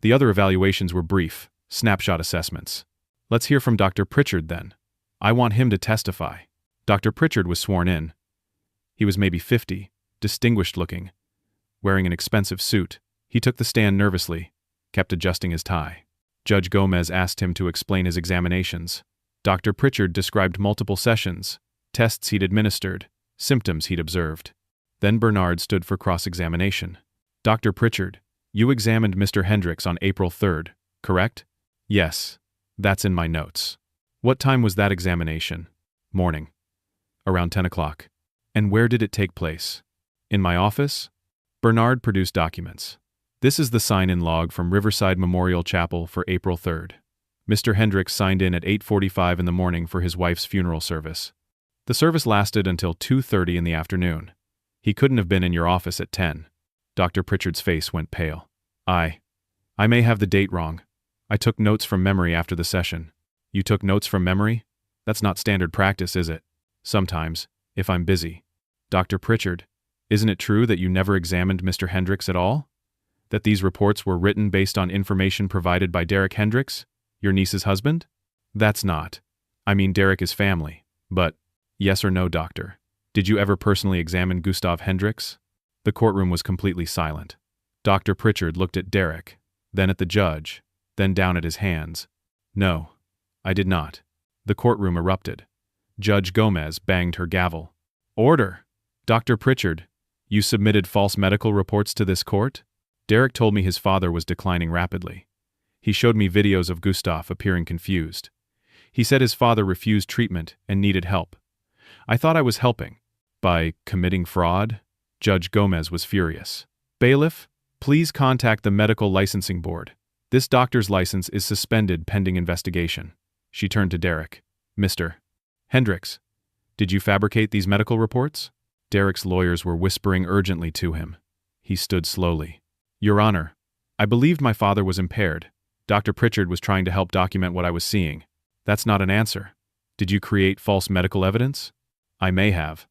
The other evaluations were brief, snapshot assessments. Let's hear from Dr. Pritchard then. I want him to testify. Dr. Pritchard was sworn in. He was maybe 50, distinguished looking, wearing an expensive suit. He took the stand nervously, kept adjusting his tie. Judge Gomez asked him to explain his examinations. Dr. Pritchard described multiple sessions, tests he'd administered, symptoms he'd observed. Then Bernard stood for cross-examination. Dr. Pritchard, you examined Mr. Hendricks on April 3rd, correct? Yes, that's in my notes. What time was that examination? Morning. Around 10 o'clock. And where did it take place? In my office? Bernard produced documents. This is the sign-in log from Riverside Memorial Chapel for April 3rd. Mr. Hendricks signed in at 8:45 in the morning for his wife's funeral service. The service lasted until 2:30 in the afternoon. He couldn't have been in your office at 10. Dr. Pritchard's face went pale. I may have the date wrong. I took notes from memory after the session. You took notes from memory? That's not standard practice, is it? Sometimes, if I'm busy. Dr. Pritchard, isn't it true that you never examined Mr. Hendricks at all? That these reports were written based on information provided by Derek Hendricks, your niece's husband? That's not. I mean Derek is family. But, yes or no, doctor, did you ever personally examine Gustav Hendricks? The courtroom was completely silent. Dr. Pritchard looked at Derek, then at the judge, then down at his hands. No, I did not. The courtroom erupted. Judge Gomez banged her gavel. Order! Dr. Pritchard, you submitted false medical reports to this court? Derek told me his father was declining rapidly. He showed me videos of Gustav appearing confused. He said his father refused treatment and needed help. I thought I was helping. By committing fraud? Judge Gomez was furious. Bailiff, please contact the Medical Licensing Board. This doctor's license is suspended pending investigation. She turned to Derek. Mr. Hendricks, did you fabricate these medical reports? Derek's lawyers were whispering urgently to him. He stood slowly. Your Honor, I believed my father was impaired. Dr. Pritchard was trying to help document what I was seeing. That's not an answer. Did you create false medical evidence? I may have.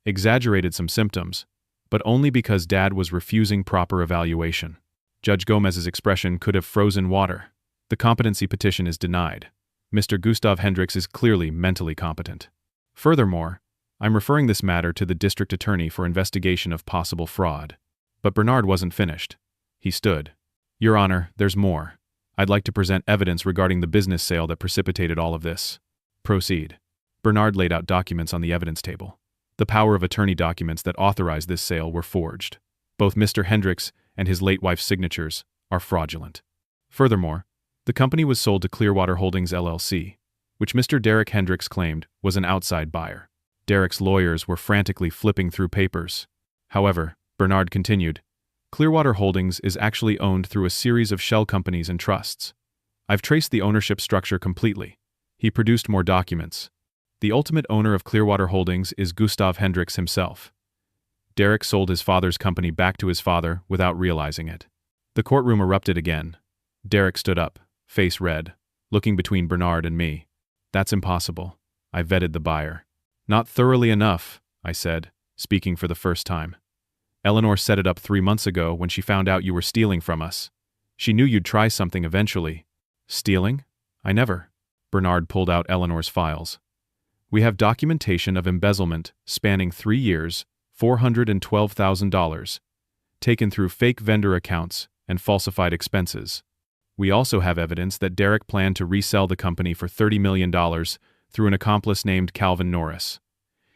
Exaggerated some symptoms, but only because Dad was refusing proper evaluation. Judge Gomez's expression could have frozen water. The competency petition is denied. Mr. Gustav Hendricks is clearly mentally competent. Furthermore, I'm referring this matter to the district attorney for investigation of possible fraud. But Bernard wasn't finished. He stood. Your Honor, there's more. I'd like to present evidence regarding the business sale that precipitated all of this. Proceed. Bernard laid out documents on the evidence table. The power of attorney documents that authorized this sale were forged. Both Mr. Hendricks and his late wife's signatures are fraudulent. Furthermore, the company was sold to Clearwater Holdings LLC, which Mr. Derek Hendricks claimed was an outside buyer. Derek's lawyers were frantically flipping through papers. However, Bernard continued, Clearwater Holdings is actually owned through a series of shell companies and trusts. I've traced the ownership structure completely. He produced more documents. The ultimate owner of Clearwater Holdings is Gustav Hendricks himself. Derek sold his father's company back to his father without realizing it. The courtroom erupted again. Derek stood up, face red, looking between Bernard and me. That's impossible. I vetted the buyer. Not thoroughly enough, I said, speaking for the first time. Eleanor set it up 3 months ago when she found out you were stealing from us. She knew you'd try something eventually. Stealing? I never. Bernard pulled out Eleanor's files. We have documentation of embezzlement spanning 3 years, $412,000, taken through fake vendor accounts and falsified expenses. We also have evidence that Derek planned to resell the company for $30 million through an accomplice named Calvin Norris.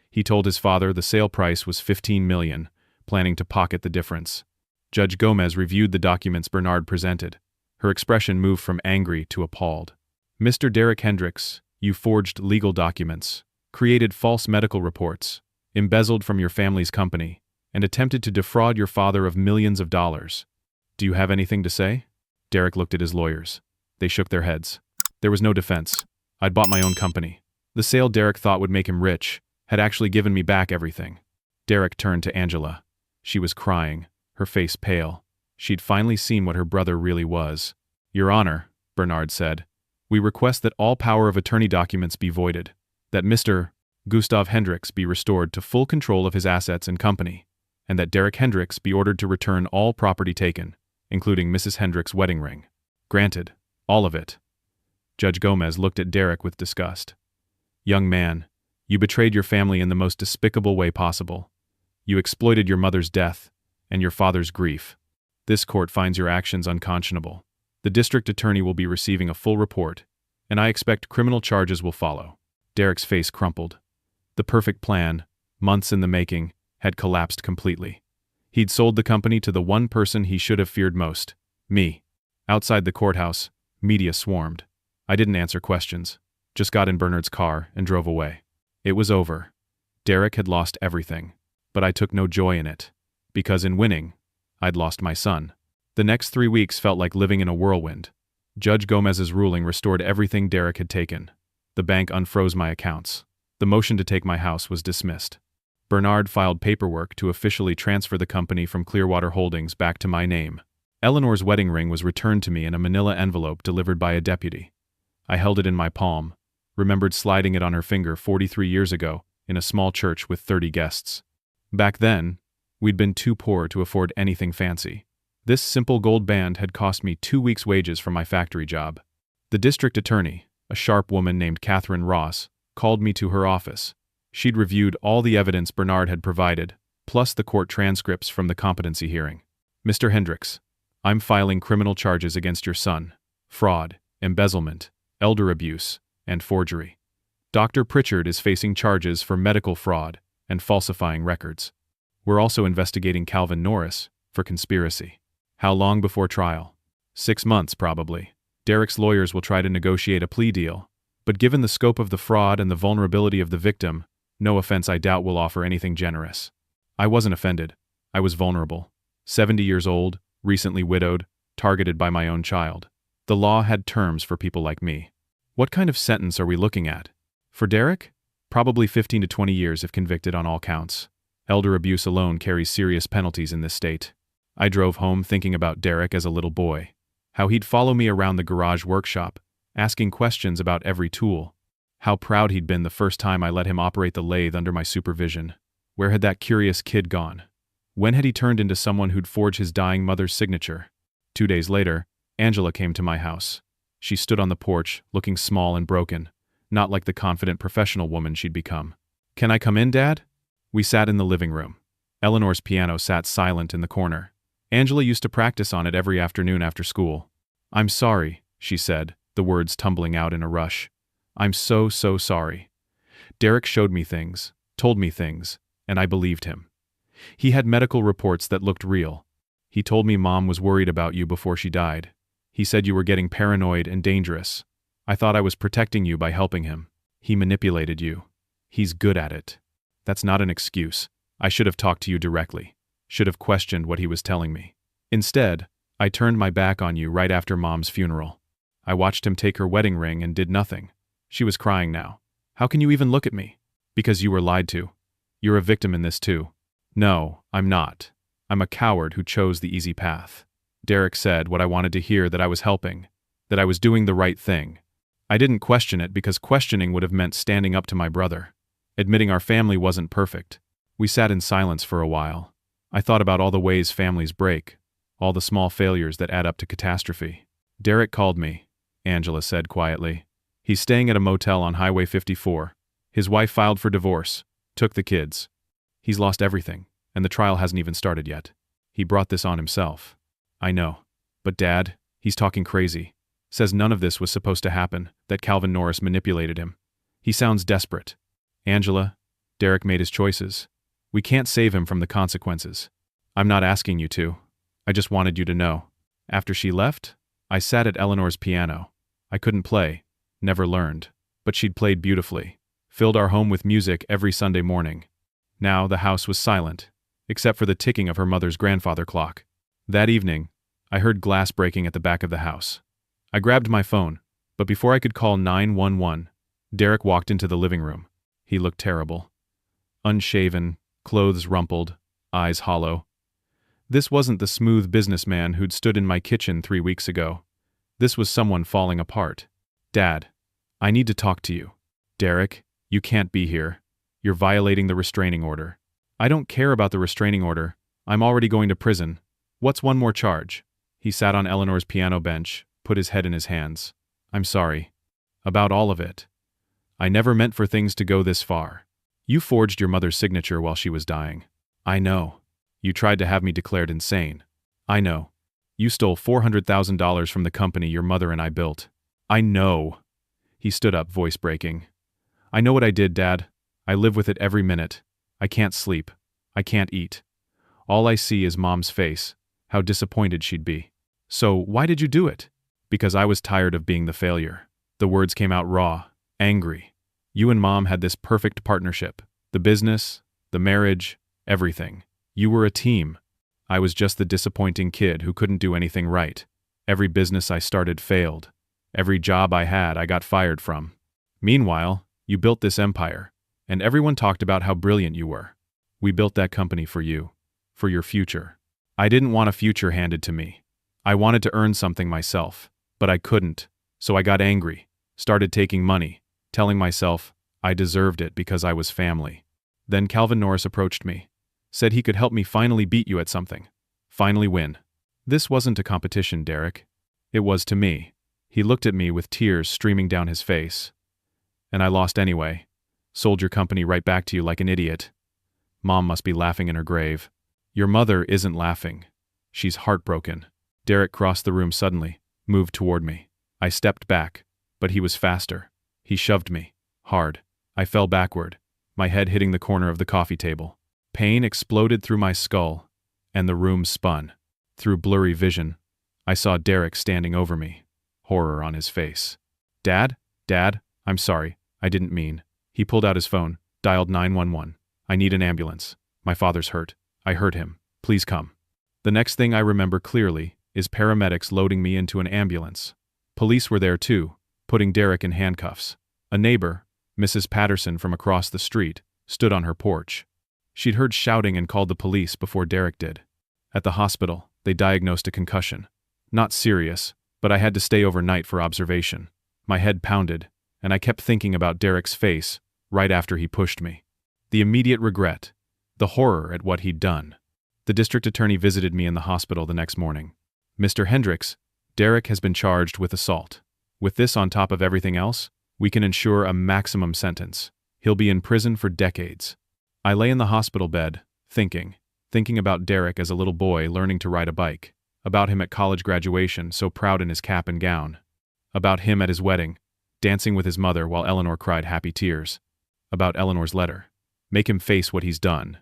He told his father the sale price was $15 million, planning to pocket the difference. Judge Gomez reviewed the documents Bernard presented. Her expression moved from angry to appalled. Mr. Derek Hendricks, you forged legal documents, created false medical reports, embezzled from your family's company, and attempted to defraud your father of millions of dollars. Do you have anything to say? Derek looked at his lawyers. They shook their heads. There was no defense. I'd bought my own company. The sale Derek thought would make him rich had actually given me back everything. Derek turned to Angela. She was crying, her face pale. She'd finally seen what her brother really was. "Your Honor," Bernard said, "we request that all power of attorney documents be voided, that Mr. Gustav Hendricks be restored to full control of his assets and company, and that Derek Hendricks be ordered to return all property taken, including Mrs. Hendricks' wedding ring." "Granted. All of it." Judge Gomez looked at Derek with disgust. "Young man, you betrayed your family in the most despicable way possible. You exploited your mother's death and your father's grief. This court finds your actions unconscionable. The district attorney will be receiving a full report, and I expect criminal charges will follow." Derek's face crumpled. The perfect plan, months in the making, had collapsed completely. He'd sold the company to the one person he should have feared most, me. Outside the courthouse, media swarmed. I didn't answer questions, just got in Bernard's car and drove away. It was over. Derek had lost everything, but I took no joy in it, because in winning, I'd lost my son. The next 3 weeks felt like living in a whirlwind. Judge Gomez's ruling restored everything Derek had taken. The bank unfroze my accounts. The motion to take my house was dismissed. Bernard filed paperwork to officially transfer the company from Clearwater Holdings back to my name. Eleanor's wedding ring was returned to me in a manila envelope delivered by a deputy. I held it in my palm, remembered sliding it on her finger 43 years ago in a small church with 30 guests. Back then, we'd been too poor to afford anything fancy. This simple gold band had cost me 2 weeks' wages from my factory job. The district attorney, a sharp woman named Catherine Ross, called me to her office. She'd reviewed all the evidence Bernard had provided, plus the court transcripts from the competency hearing. "Mr. Hendricks, I'm filing criminal charges against your son. Fraud, embezzlement, elder abuse, and forgery. Dr. Pritchard is facing charges for medical fraud and falsifying records. We're also investigating Calvin Norris for conspiracy." "How long before trial?" 6 months, probably. Derek's lawyers will try to negotiate a plea deal, but given the scope of the fraud and the vulnerability of the victim, no offense, I doubt we'll offer anything generous. I wasn't offended. I was vulnerable. 70 years old, recently widowed, targeted by my own child. The law had terms for people like me. What kind of sentence are we looking at? For Derek? Probably 15 to 20 years if convicted on all counts. Elder abuse alone carries serious penalties in this state. I drove home thinking about Derek as a little boy. How he'd follow me around the garage workshop, asking questions about every tool. How proud he'd been the first time I let him operate the lathe under my supervision. Where had that curious kid gone? When had he turned into someone who'd forge his dying mother's signature? 2 days later, Angela came to my house. She stood on the porch, looking small and broken, not like the confident professional woman she'd become. "Can I come in, Dad?" We sat in the living room. Eleanor's piano sat silent in the corner. Angela used to practice on it every afternoon after school. "I'm sorry," she said, the words tumbling out in a rush. "I'm so sorry. Derek showed me things, told me things, and I believed him. He had medical reports that looked real. He told me Mom was worried about you before she died. He said you were getting paranoid and dangerous. I thought I was protecting you by helping him. He manipulated you. He's good at it. That's not an excuse. I should have talked to you directly. Should have questioned what he was telling me. Instead, I turned my back on you right after Mom's funeral. I watched him take her wedding ring and did nothing. She was crying now. How can you even look at me? Because you were lied to. You're a victim in this too." "No, I'm not. I'm a coward who chose the easy path." Derek said what I wanted to hear, that I was helping, that I was doing the right thing. I didn't question it because questioning would have meant standing up to my brother, admitting our family wasn't perfect. We sat in silence for a while. I thought about all the ways families break, all the small failures that add up to catastrophe. "Derek called me," Angela said quietly. "He's staying at a motel on Highway 54. His wife filed for divorce, took the kids. He's lost everything, and the trial hasn't even started yet. He brought this on himself." "I know. But Dad, he's talking crazy. Says none of this was supposed to happen, that Calvin Norris manipulated him. He sounds desperate." "Angela, Derek made his choices. We can't save him from the consequences. I'm not asking you to. I just wanted you to know." After she left, I sat at Eleanor's piano. I couldn't play, never learned, but she'd played beautifully, filled our home with music every Sunday morning. Now the house was silent, except for the ticking of her mother's grandfather clock. That evening, I heard glass breaking at the back of the house. I grabbed my phone, but before I could call 911, Derek walked into the living room. He looked terrible. Unshaven, clothes rumpled, eyes hollow. This wasn't the smooth businessman who'd stood in my kitchen 3 weeks ago. This was someone falling apart. Dad, I need to talk to you. Derek, you can't be here. You're violating the restraining order. I don't care about the restraining order. I'm already going to prison. What's one more charge? He sat on Eleanor's piano bench, put his head in his hands. I'm sorry. About all of it. I never meant for things to go this far. You forged your mother's signature while she was dying. I know. You tried to have me declared insane. I know. You stole $400,000 from the company your mother and I built. I know. He stood up, voice breaking. I know what I did, Dad. I live with it every minute. I can't sleep. I can't eat. All I see is Mom's face, how disappointed she'd be. So, why did you do it? Because I was tired of being the failure. The words came out raw, angry. You and Mom had this perfect partnership. The business, the marriage, everything. You were a team. I was just the disappointing kid who couldn't do anything right. Every business I started failed. Every job I had, I got fired from. Meanwhile, you built this empire, and everyone talked about how brilliant you were. We built that company for you, for your future. I didn't want a future handed to me. I wanted to earn something myself, but I couldn't, so I got angry, started taking money, telling myself I deserved it because I was family. Then Calvin Norris approached me, said he could help me finally beat you at something, finally win. This wasn't a competition, Derek. It was to me. He looked at me with tears streaming down his face. And I lost anyway. Sold your company right back to you like an idiot. Mom must be laughing in her grave. Your mother isn't laughing. She's heartbroken. Derek crossed the room suddenly, moved toward me. I stepped back, but he was faster. He shoved me. Hard. I fell backward, my head hitting the corner of the coffee table. Pain exploded through my skull, and the room spun. Through blurry vision, I saw Derek standing over me, horror on his face. Dad? Dad, I'm sorry, I didn't mean. He pulled out his phone, dialed 911. I need an ambulance. My father's hurt. I hurt him. Please come. The next thing I remember clearly is paramedics loading me into an ambulance. Police were there too, putting Derek in handcuffs. A neighbor, Mrs. Patterson from across the street, stood on her porch. She'd heard shouting and called the police before Derek did. At the hospital, they diagnosed a concussion. Not serious, but I had to stay overnight for observation. My head pounded, and I kept thinking about Derek's face right after he pushed me. The immediate regret, the horror at what he'd done. The district attorney visited me in the hospital the next morning. Mr. Hendricks, Derek has been charged with assault. With this on top of everything else, we can ensure a maximum sentence. He'll be in prison for decades. I lay in the hospital bed, thinking about Derek as a little boy learning to ride a bike, about him at college graduation, so proud in his cap and gown, about him at his wedding, dancing with his mother while Eleanor cried happy tears, about Eleanor's letter. Make him face what he's done.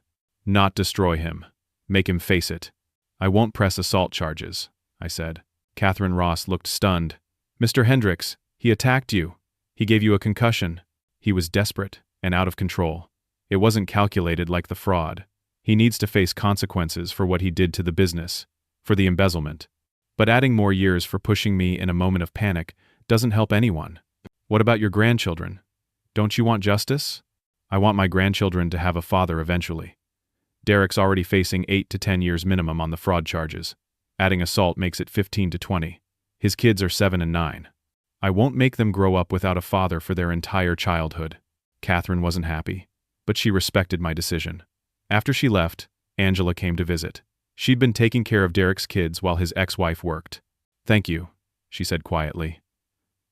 Not destroy him. Make him face it. I won't press assault charges, I said. Catherine Ross looked stunned. Mr. Hendricks, he attacked you. He gave you a concussion. He was desperate and out of control. It wasn't calculated like the fraud. He needs to face consequences for what he did to the business, for the embezzlement. But adding more years for pushing me in a moment of panic doesn't help anyone. What about your grandchildren? Don't you want justice? I want my grandchildren to have a father eventually. Derek's already facing 8 to 10 years minimum on the fraud charges. Adding assault makes it 15 to 20. His kids are 7 and 9. I won't make them grow up without a father for their entire childhood. Catherine wasn't happy, but she respected my decision. After she left, Angela came to visit. She'd been taking care of Derek's kids while his ex-wife worked. Thank you, she said quietly,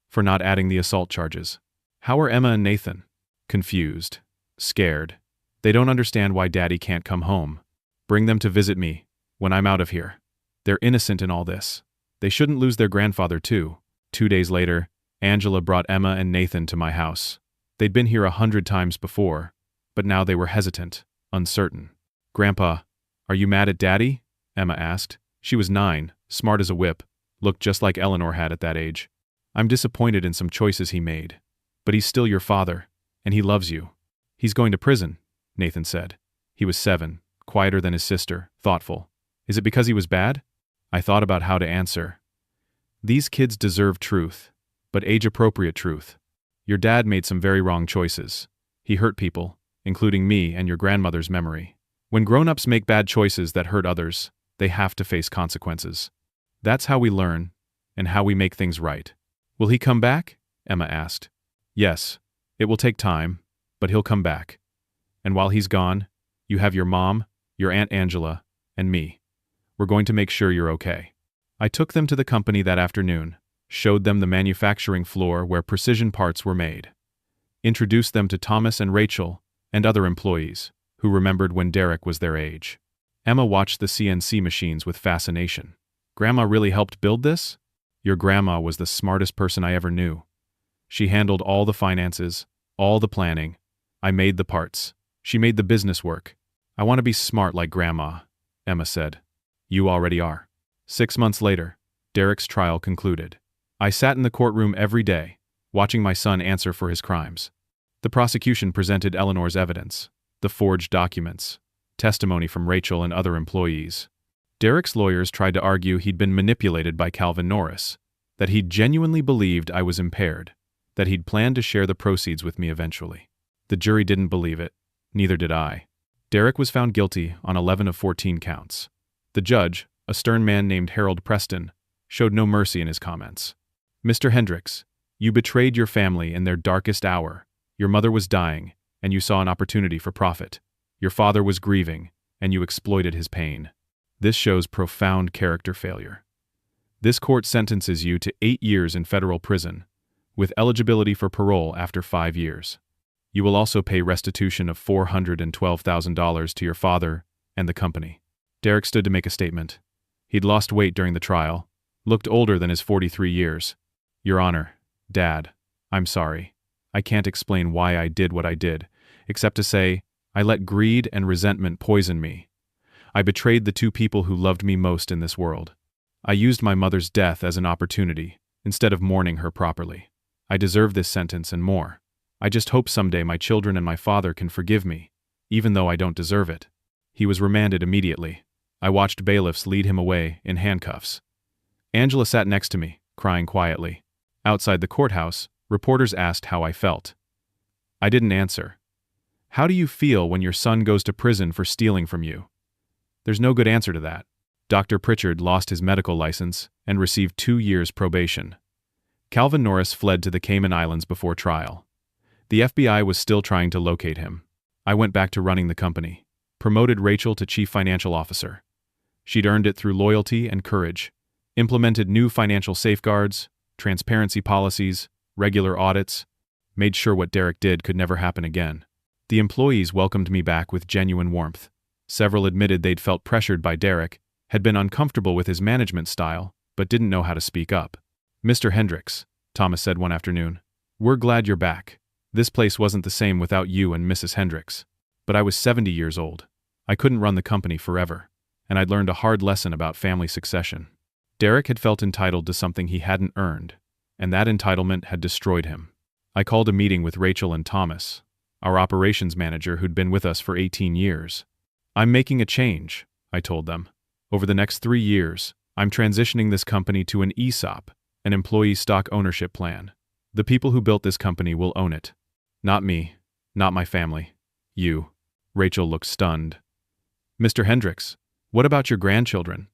for not adding the assault charges. How are Emma and Nathan? Confused. Scared. They don't understand why Daddy can't come home. Bring them to visit me when I'm out of here. They're innocent in all this. They shouldn't lose their grandfather too. 2 days later, Angela brought Emma and Nathan to my house. They'd been here 100 times before, but now they were hesitant, uncertain. Grandpa, are you mad at Daddy? Emma asked. She was 9, smart as a whip, looked just like Eleanor had at that age. I'm disappointed in some choices he made, but he's still your father, and he loves you. He's going to prison, Nathan said. He was 7, quieter than his sister, thoughtful. Is it because he was bad? I thought about how to answer. These kids deserve truth, but age-appropriate truth. Your dad made some very wrong choices. He hurt people, including me and your grandmother's memory. When grown-ups make bad choices that hurt others, they have to face consequences. That's how we learn, and how we make things right. Will he come back? Emma asked. Yes, it will take time, but he'll come back. And while he's gone, you have your mom, your Aunt Angela, and me. We're going to make sure you're okay. I took them to the company that afternoon, showed them the manufacturing floor where precision parts were made, introduced them to Thomas and Rachel and other employees, who remembered when Derek was their age. Emma watched the CNC machines with fascination. Grandma really helped build this? Your grandma was the smartest person I ever knew. She handled all the finances, all the planning. I made the parts. She made the business work. I want to be smart like Grandma, Emma said. You already are. 6 months later, Derek's trial concluded. I sat in the courtroom every day, watching my son answer for his crimes. The prosecution presented Eleanor's evidence, the forged documents, testimony from Rachel and other employees. Derek's lawyers tried to argue he'd been manipulated by Calvin Norris, that he'd genuinely believed I was impaired, that he'd planned to share the proceeds with me eventually. The jury didn't believe it, neither did I. Derek was found guilty on 11 of 14 counts. The judge, a stern man named Harold Preston, showed no mercy in his comments. Mr. Hendricks, you betrayed your family in their darkest hour. Your mother was dying, and you saw an opportunity for profit. Your father was grieving, and you exploited his pain. This shows profound character failure. This court sentences you to 8 years in federal prison, with eligibility for parole after 5 years. You will also pay restitution of $412,000 to your father and the company. Derek stood to make a statement. He'd lost weight during the trial, looked older than his 43 years. Your Honor, Dad, I'm sorry. I can't explain why I did what I did, except to say, I let greed and resentment poison me. I betrayed the 2 people who loved me most in this world. I used my mother's death as an opportunity, instead of mourning her properly. I deserve this sentence and more. I just hope someday my children and my father can forgive me, even though I don't deserve it. He was remanded immediately. I watched bailiffs lead him away in handcuffs. Angela sat next to me, crying quietly. Outside the courthouse, reporters asked how I felt. I didn't answer. How do you feel when your son goes to prison for stealing from you? There's no good answer to that. Dr. Pritchard lost his medical license and received 2 years probation. Calvin Norris fled to the Cayman Islands before trial. The FBI was still trying to locate him. I went back to running the company, promoted Rachel to chief financial officer. She'd earned it through loyalty and courage, implemented new financial safeguards, transparency policies, regular audits, made sure what Derek did could never happen again. The employees welcomed me back with genuine warmth. Several admitted they'd felt pressured by Derek, had been uncomfortable with his management style, but didn't know how to speak up. Mr. Hendricks, Thomas said one afternoon, we're glad you're back. This place wasn't the same without you and Mrs. Hendricks. But I was 70 years old. I couldn't run the company forever, and I'd learned a hard lesson about family succession. Derek had felt entitled to something he hadn't earned, and that entitlement had destroyed him. I called a meeting with Rachel and Thomas, our operations manager who'd been with us for 18 years. I'm making a change, I told them. Over the next 3 years, I'm transitioning this company to an ESOP, an employee stock ownership plan. The people who built this company will own it. Not me, not my family. You. Rachel looked stunned. Mr. Hendricks, what about your grandchildren?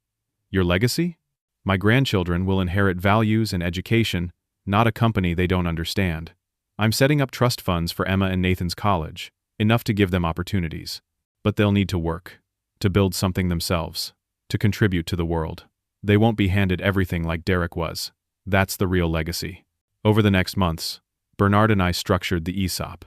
Your legacy? My grandchildren will inherit values and education, not a company they don't understand. I'm setting up trust funds for Emma and Nathan's college, enough to give them opportunities. But they'll need to work, to build something themselves, to contribute to the world. They won't be handed everything like Derek was. That's the real legacy. Over the next months, Bernard and I structured the ESOP.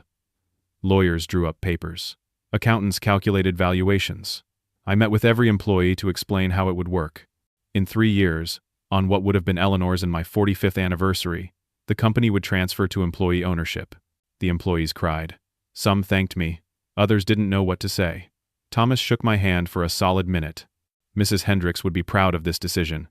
Lawyers drew up papers. Accountants calculated valuations. I met with every employee to explain how it would work. In 3 years, on what would have been Eleanor's and my 45th anniversary, the company would transfer to employee ownership. The employees cried. Some thanked me. Others didn't know what to say. Thomas shook my hand for a solid minute. Mrs. Hendricks would be proud of this decision,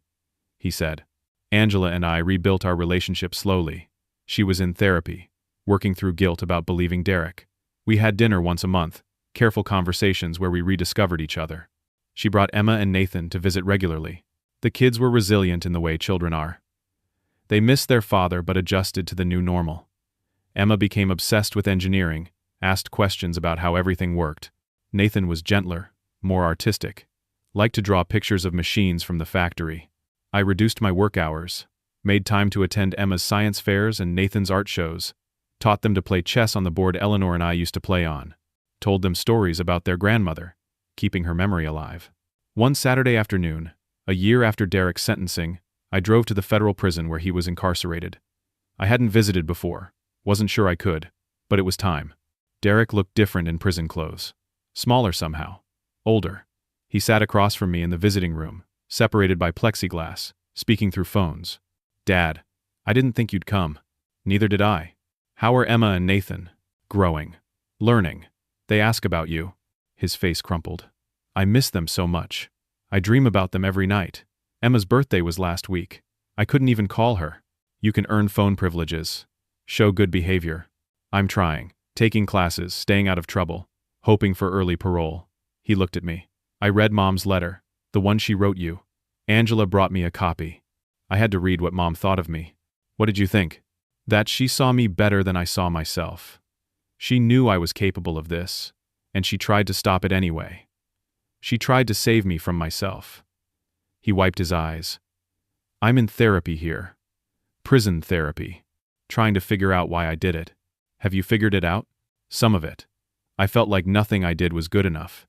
he said. Angela and I rebuilt our relationship slowly. She was in therapy, working through guilt about believing Derek. We had dinner once a month, careful conversations where we rediscovered each other. She brought Emma and Nathan to visit regularly. The kids were resilient in the way children are. They missed their father but adjusted to the new normal. Emma became obsessed with engineering, asked questions about how everything worked. Nathan was gentler, more artistic, Liked to draw pictures of machines from the factory. I reduced my work hours, made time to attend Emma's science fairs and Nathan's art shows, taught them to play chess on the board Eleanor and I used to play on, told them stories about their grandmother, keeping her memory alive. One Saturday afternoon, a year after Derek's sentencing, I drove to the federal prison where he was incarcerated. I hadn't visited before, wasn't sure I could, but it was time. Derek looked different in prison clothes. Smaller somehow. Older. He sat across from me in the visiting room, separated by plexiglass, speaking through phones. "Dad, I didn't think you'd come." "Neither did I." "How are Emma and Nathan?" "Growing. Learning. They ask about you." His face crumpled. "I miss them so much. I dream about them every night. Emma's birthday was last week. I couldn't even call her." "You can earn phone privileges. Show good behavior." "I'm trying. Taking classes, staying out of trouble, hoping for early parole." He looked at me. "I read Mom's letter, the one she wrote you. Angela brought me a copy. I had to read what Mom thought of me." "What did you think?" "That she saw me better than I saw myself. She knew I was capable of this, and she tried to stop it anyway. She tried to save me from myself." He wiped his eyes. "I'm in therapy here. Prison therapy. Trying to figure out why I did it." "Have you figured it out?" "Some of it. I felt like nothing I did was good enough.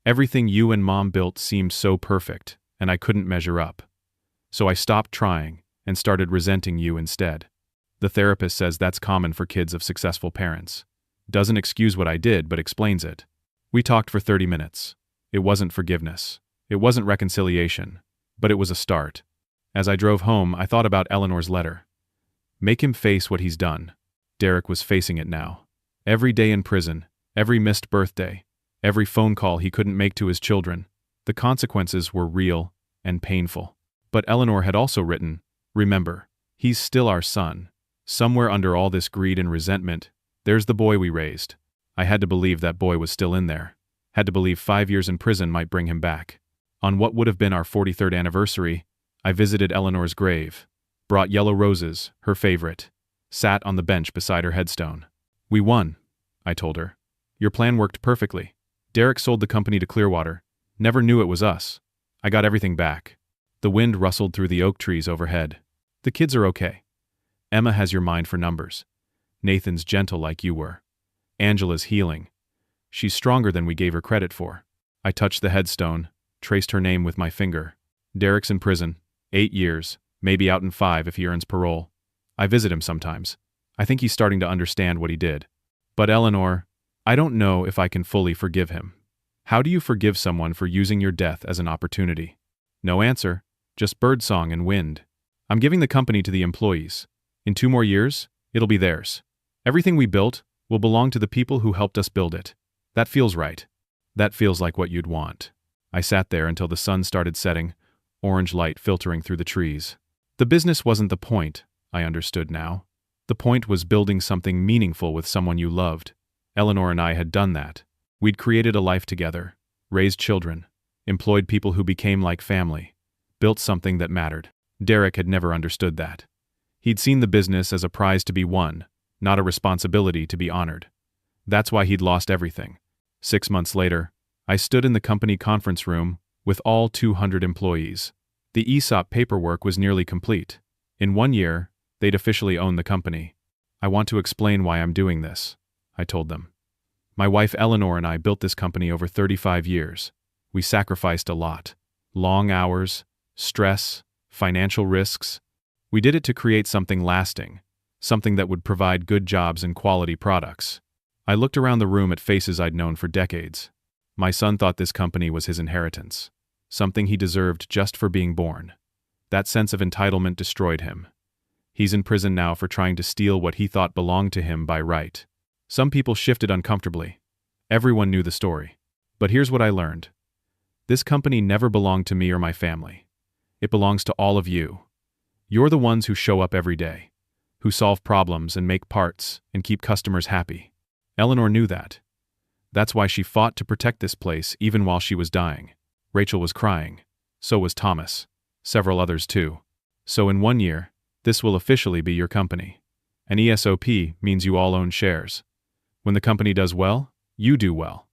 Everything you and Mom built seemed so perfect, and I couldn't measure up. So I stopped trying and started resenting you instead." The therapist says that's common for kids of successful parents. Doesn't excuse what I did, but explains it. We talked for 30 minutes. It wasn't forgiveness. It wasn't reconciliation. But it was a start. As I drove home, I thought about Eleanor's letter. Make him face what he's done. Derek was facing it now. Every day in prison, every missed birthday, every phone call he couldn't make to his children, the consequences were real and painful. But Eleanor had also written, "Remember, he's still our son. Somewhere under all this greed and resentment, there's the boy we raised." I had to believe that boy was still in there. Had to believe 5 years in prison might bring him back. On what would have been our 43rd anniversary, I visited Eleanor's grave, brought yellow roses, her favorite, sat on the bench beside her headstone. "We won," I told her. "Your plan worked perfectly. Derek sold the company to Clearwater. Never knew it was us. I got everything back." The wind rustled through the oak trees overhead. "The kids are okay. Emma has your mind for numbers. Nathan's gentle like you were. Angela's healing. She's stronger than we gave her credit for." I touched the headstone, traced her name with my finger. "Derek's in prison. 8 years, maybe out in 5 if he earns parole. I visit him sometimes. I think he's starting to understand what he did. But Eleanor, I don't know if I can fully forgive him." "How do you forgive someone for using your death as an opportunity?" No answer, just birdsong and wind. "I'm giving the company to the employees. In 2 more years, it'll be theirs. Everything we built will belong to the people who helped us build it. That feels right." "That feels like what you'd want." I sat there until the sun started setting, orange light filtering through the trees. The business wasn't the point, I understood now. The point was building something meaningful with someone you loved. Eleanor and I had done that. We'd created a life together, raised children, employed people who became like family, built something that mattered. Derek had never understood that. He'd seen the business as a prize to be won, not a responsibility to be honored. That's why he'd lost everything. 6 months later, I stood in the company conference room with all 200 employees. The ESOP paperwork was nearly complete. In 1 year, they'd officially own the company. "I want to explain why I'm doing this," I told them. "My wife Eleanor and I built this company over 35 years. We sacrificed a lot. Long hours, stress, financial risks. We did it to create something lasting, something that would provide good jobs and quality products." I looked around the room at faces I'd known for decades. My son thought this company was his inheritance, something he deserved just for being born. That sense of entitlement destroyed him. He's in prison now for trying to steal what he thought belonged to him by right. Some people shifted uncomfortably. Everyone knew the story. But here's what I learned. This company never belonged to me or my family. It belongs to all of you. You're the ones who show up every day, who solve problems and make parts and keep customers happy. Eleanor knew that. That's why she fought to protect this place even while she was dying. Rachel was crying. So was Thomas. Several others too. So in 1 year, this will officially be your company. An ESOP means you all own shares. When the company does well, you do well.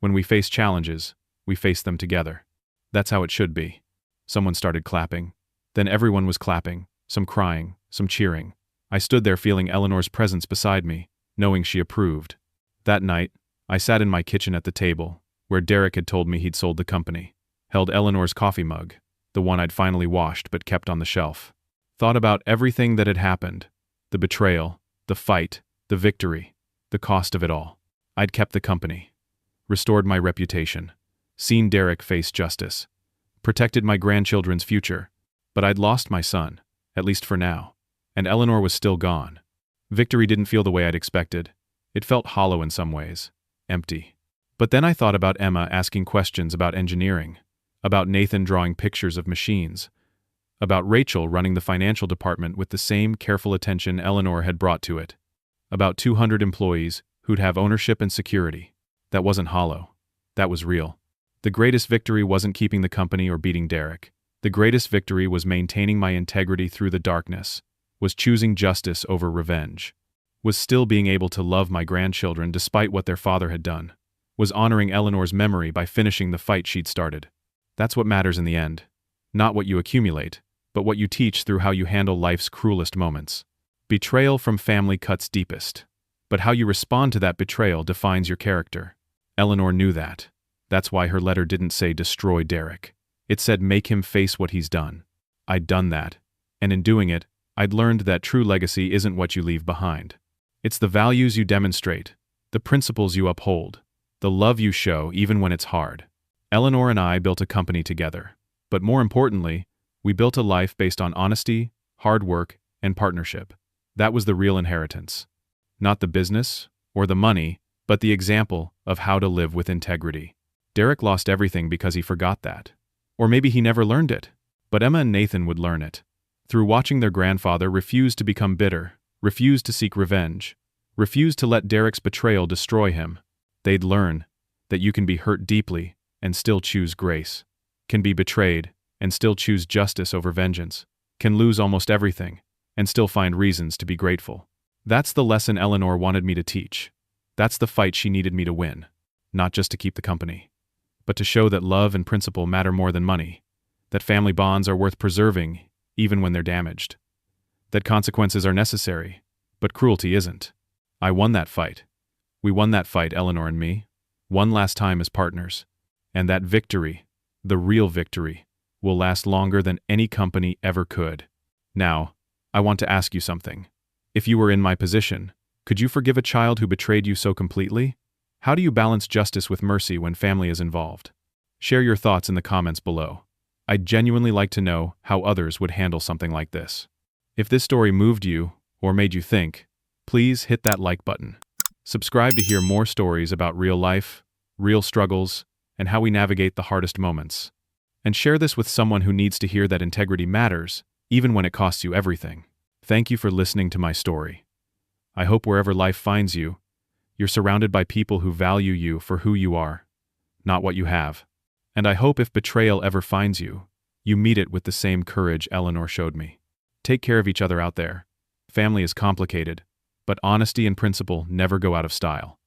When we face challenges, we face them together. That's how it should be. Someone started clapping. Then everyone was clapping, some crying, some cheering. I stood there feeling Eleanor's presence beside me, knowing she approved. That night, I sat in my kitchen at the table, where Derek had told me he'd sold the company, held Eleanor's coffee mug, the one I'd finally washed but kept on the shelf. Thought about everything that had happened, the betrayal, the fight, the victory, the cost of it all. I'd kept the company, restored my reputation, seen Derek face justice, protected my grandchildren's future, but I'd lost my son, at least for now, and Eleanor was still gone. Victory didn't feel the way I'd expected. It felt hollow in some ways, empty. But then I thought about Emma asking questions about engineering, about Nathan drawing pictures of machines, about Rachel running the financial department with the same careful attention Eleanor had brought to it, about 200 employees who'd have ownership and security. That wasn't hollow. That was real. The greatest victory wasn't keeping the company or beating Derek. The greatest victory was maintaining my integrity through the darkness, was choosing justice over revenge, was still being able to love my grandchildren despite what their father had done, was honoring Eleanor's memory by finishing the fight she'd started. That's what matters in the end. Not what you accumulate, but what you teach through how you handle life's cruelest moments. Betrayal from family cuts deepest, but how you respond to that betrayal defines your character. Eleanor knew that. That's why her letter didn't say destroy Derek. It said make him face what he's done. I'd done that, and in doing it, I'd learned that true legacy isn't what you leave behind. It's the values you demonstrate, the principles you uphold, the love you show even when it's hard. Eleanor and I built a company together, but more importantly, we built a life based on honesty, hard work, and partnership. That was the real inheritance. Not the business or the money, but the example of how to live with integrity. Derek lost everything because he forgot that. Or maybe he never learned it. But Emma and Nathan would learn it. Through watching their grandfather refuse to become bitter, refuse to seek revenge, refuse to let Derek's betrayal destroy him, they'd learn that you can be hurt deeply and still choose grace, can be betrayed and still choose justice over vengeance, can lose almost everything and still find reasons to be grateful. That's the lesson Eleanor wanted me to teach. That's the fight she needed me to win. Not just to keep the company, but to show that love and principle matter more than money, that family bonds are worth preserving even when they're damaged, that consequences are necessary, but cruelty isn't. I won that fight. We won that fight, Eleanor and me, one last time as partners. And that victory, the real victory, will last longer than any company ever could. Now, I want to ask you something. If you were in my position, could you forgive a child who betrayed you so completely? How do you balance justice with mercy when family is involved? Share your thoughts in the comments below. I'd genuinely like to know how others would handle something like this. If this story moved you or made you think, please hit that like button. Subscribe to hear more stories about real life, real struggles, and how we navigate the hardest moments. And share this with someone who needs to hear that integrity matters, even when it costs you everything. Thank you for listening to my story. I hope wherever life finds you, you're surrounded by people who value you for who you are, not what you have. And I hope if betrayal ever finds you, you meet it with the same courage Eleanor showed me. Take care of each other out there. Family is complicated, but honesty and principle never go out of style.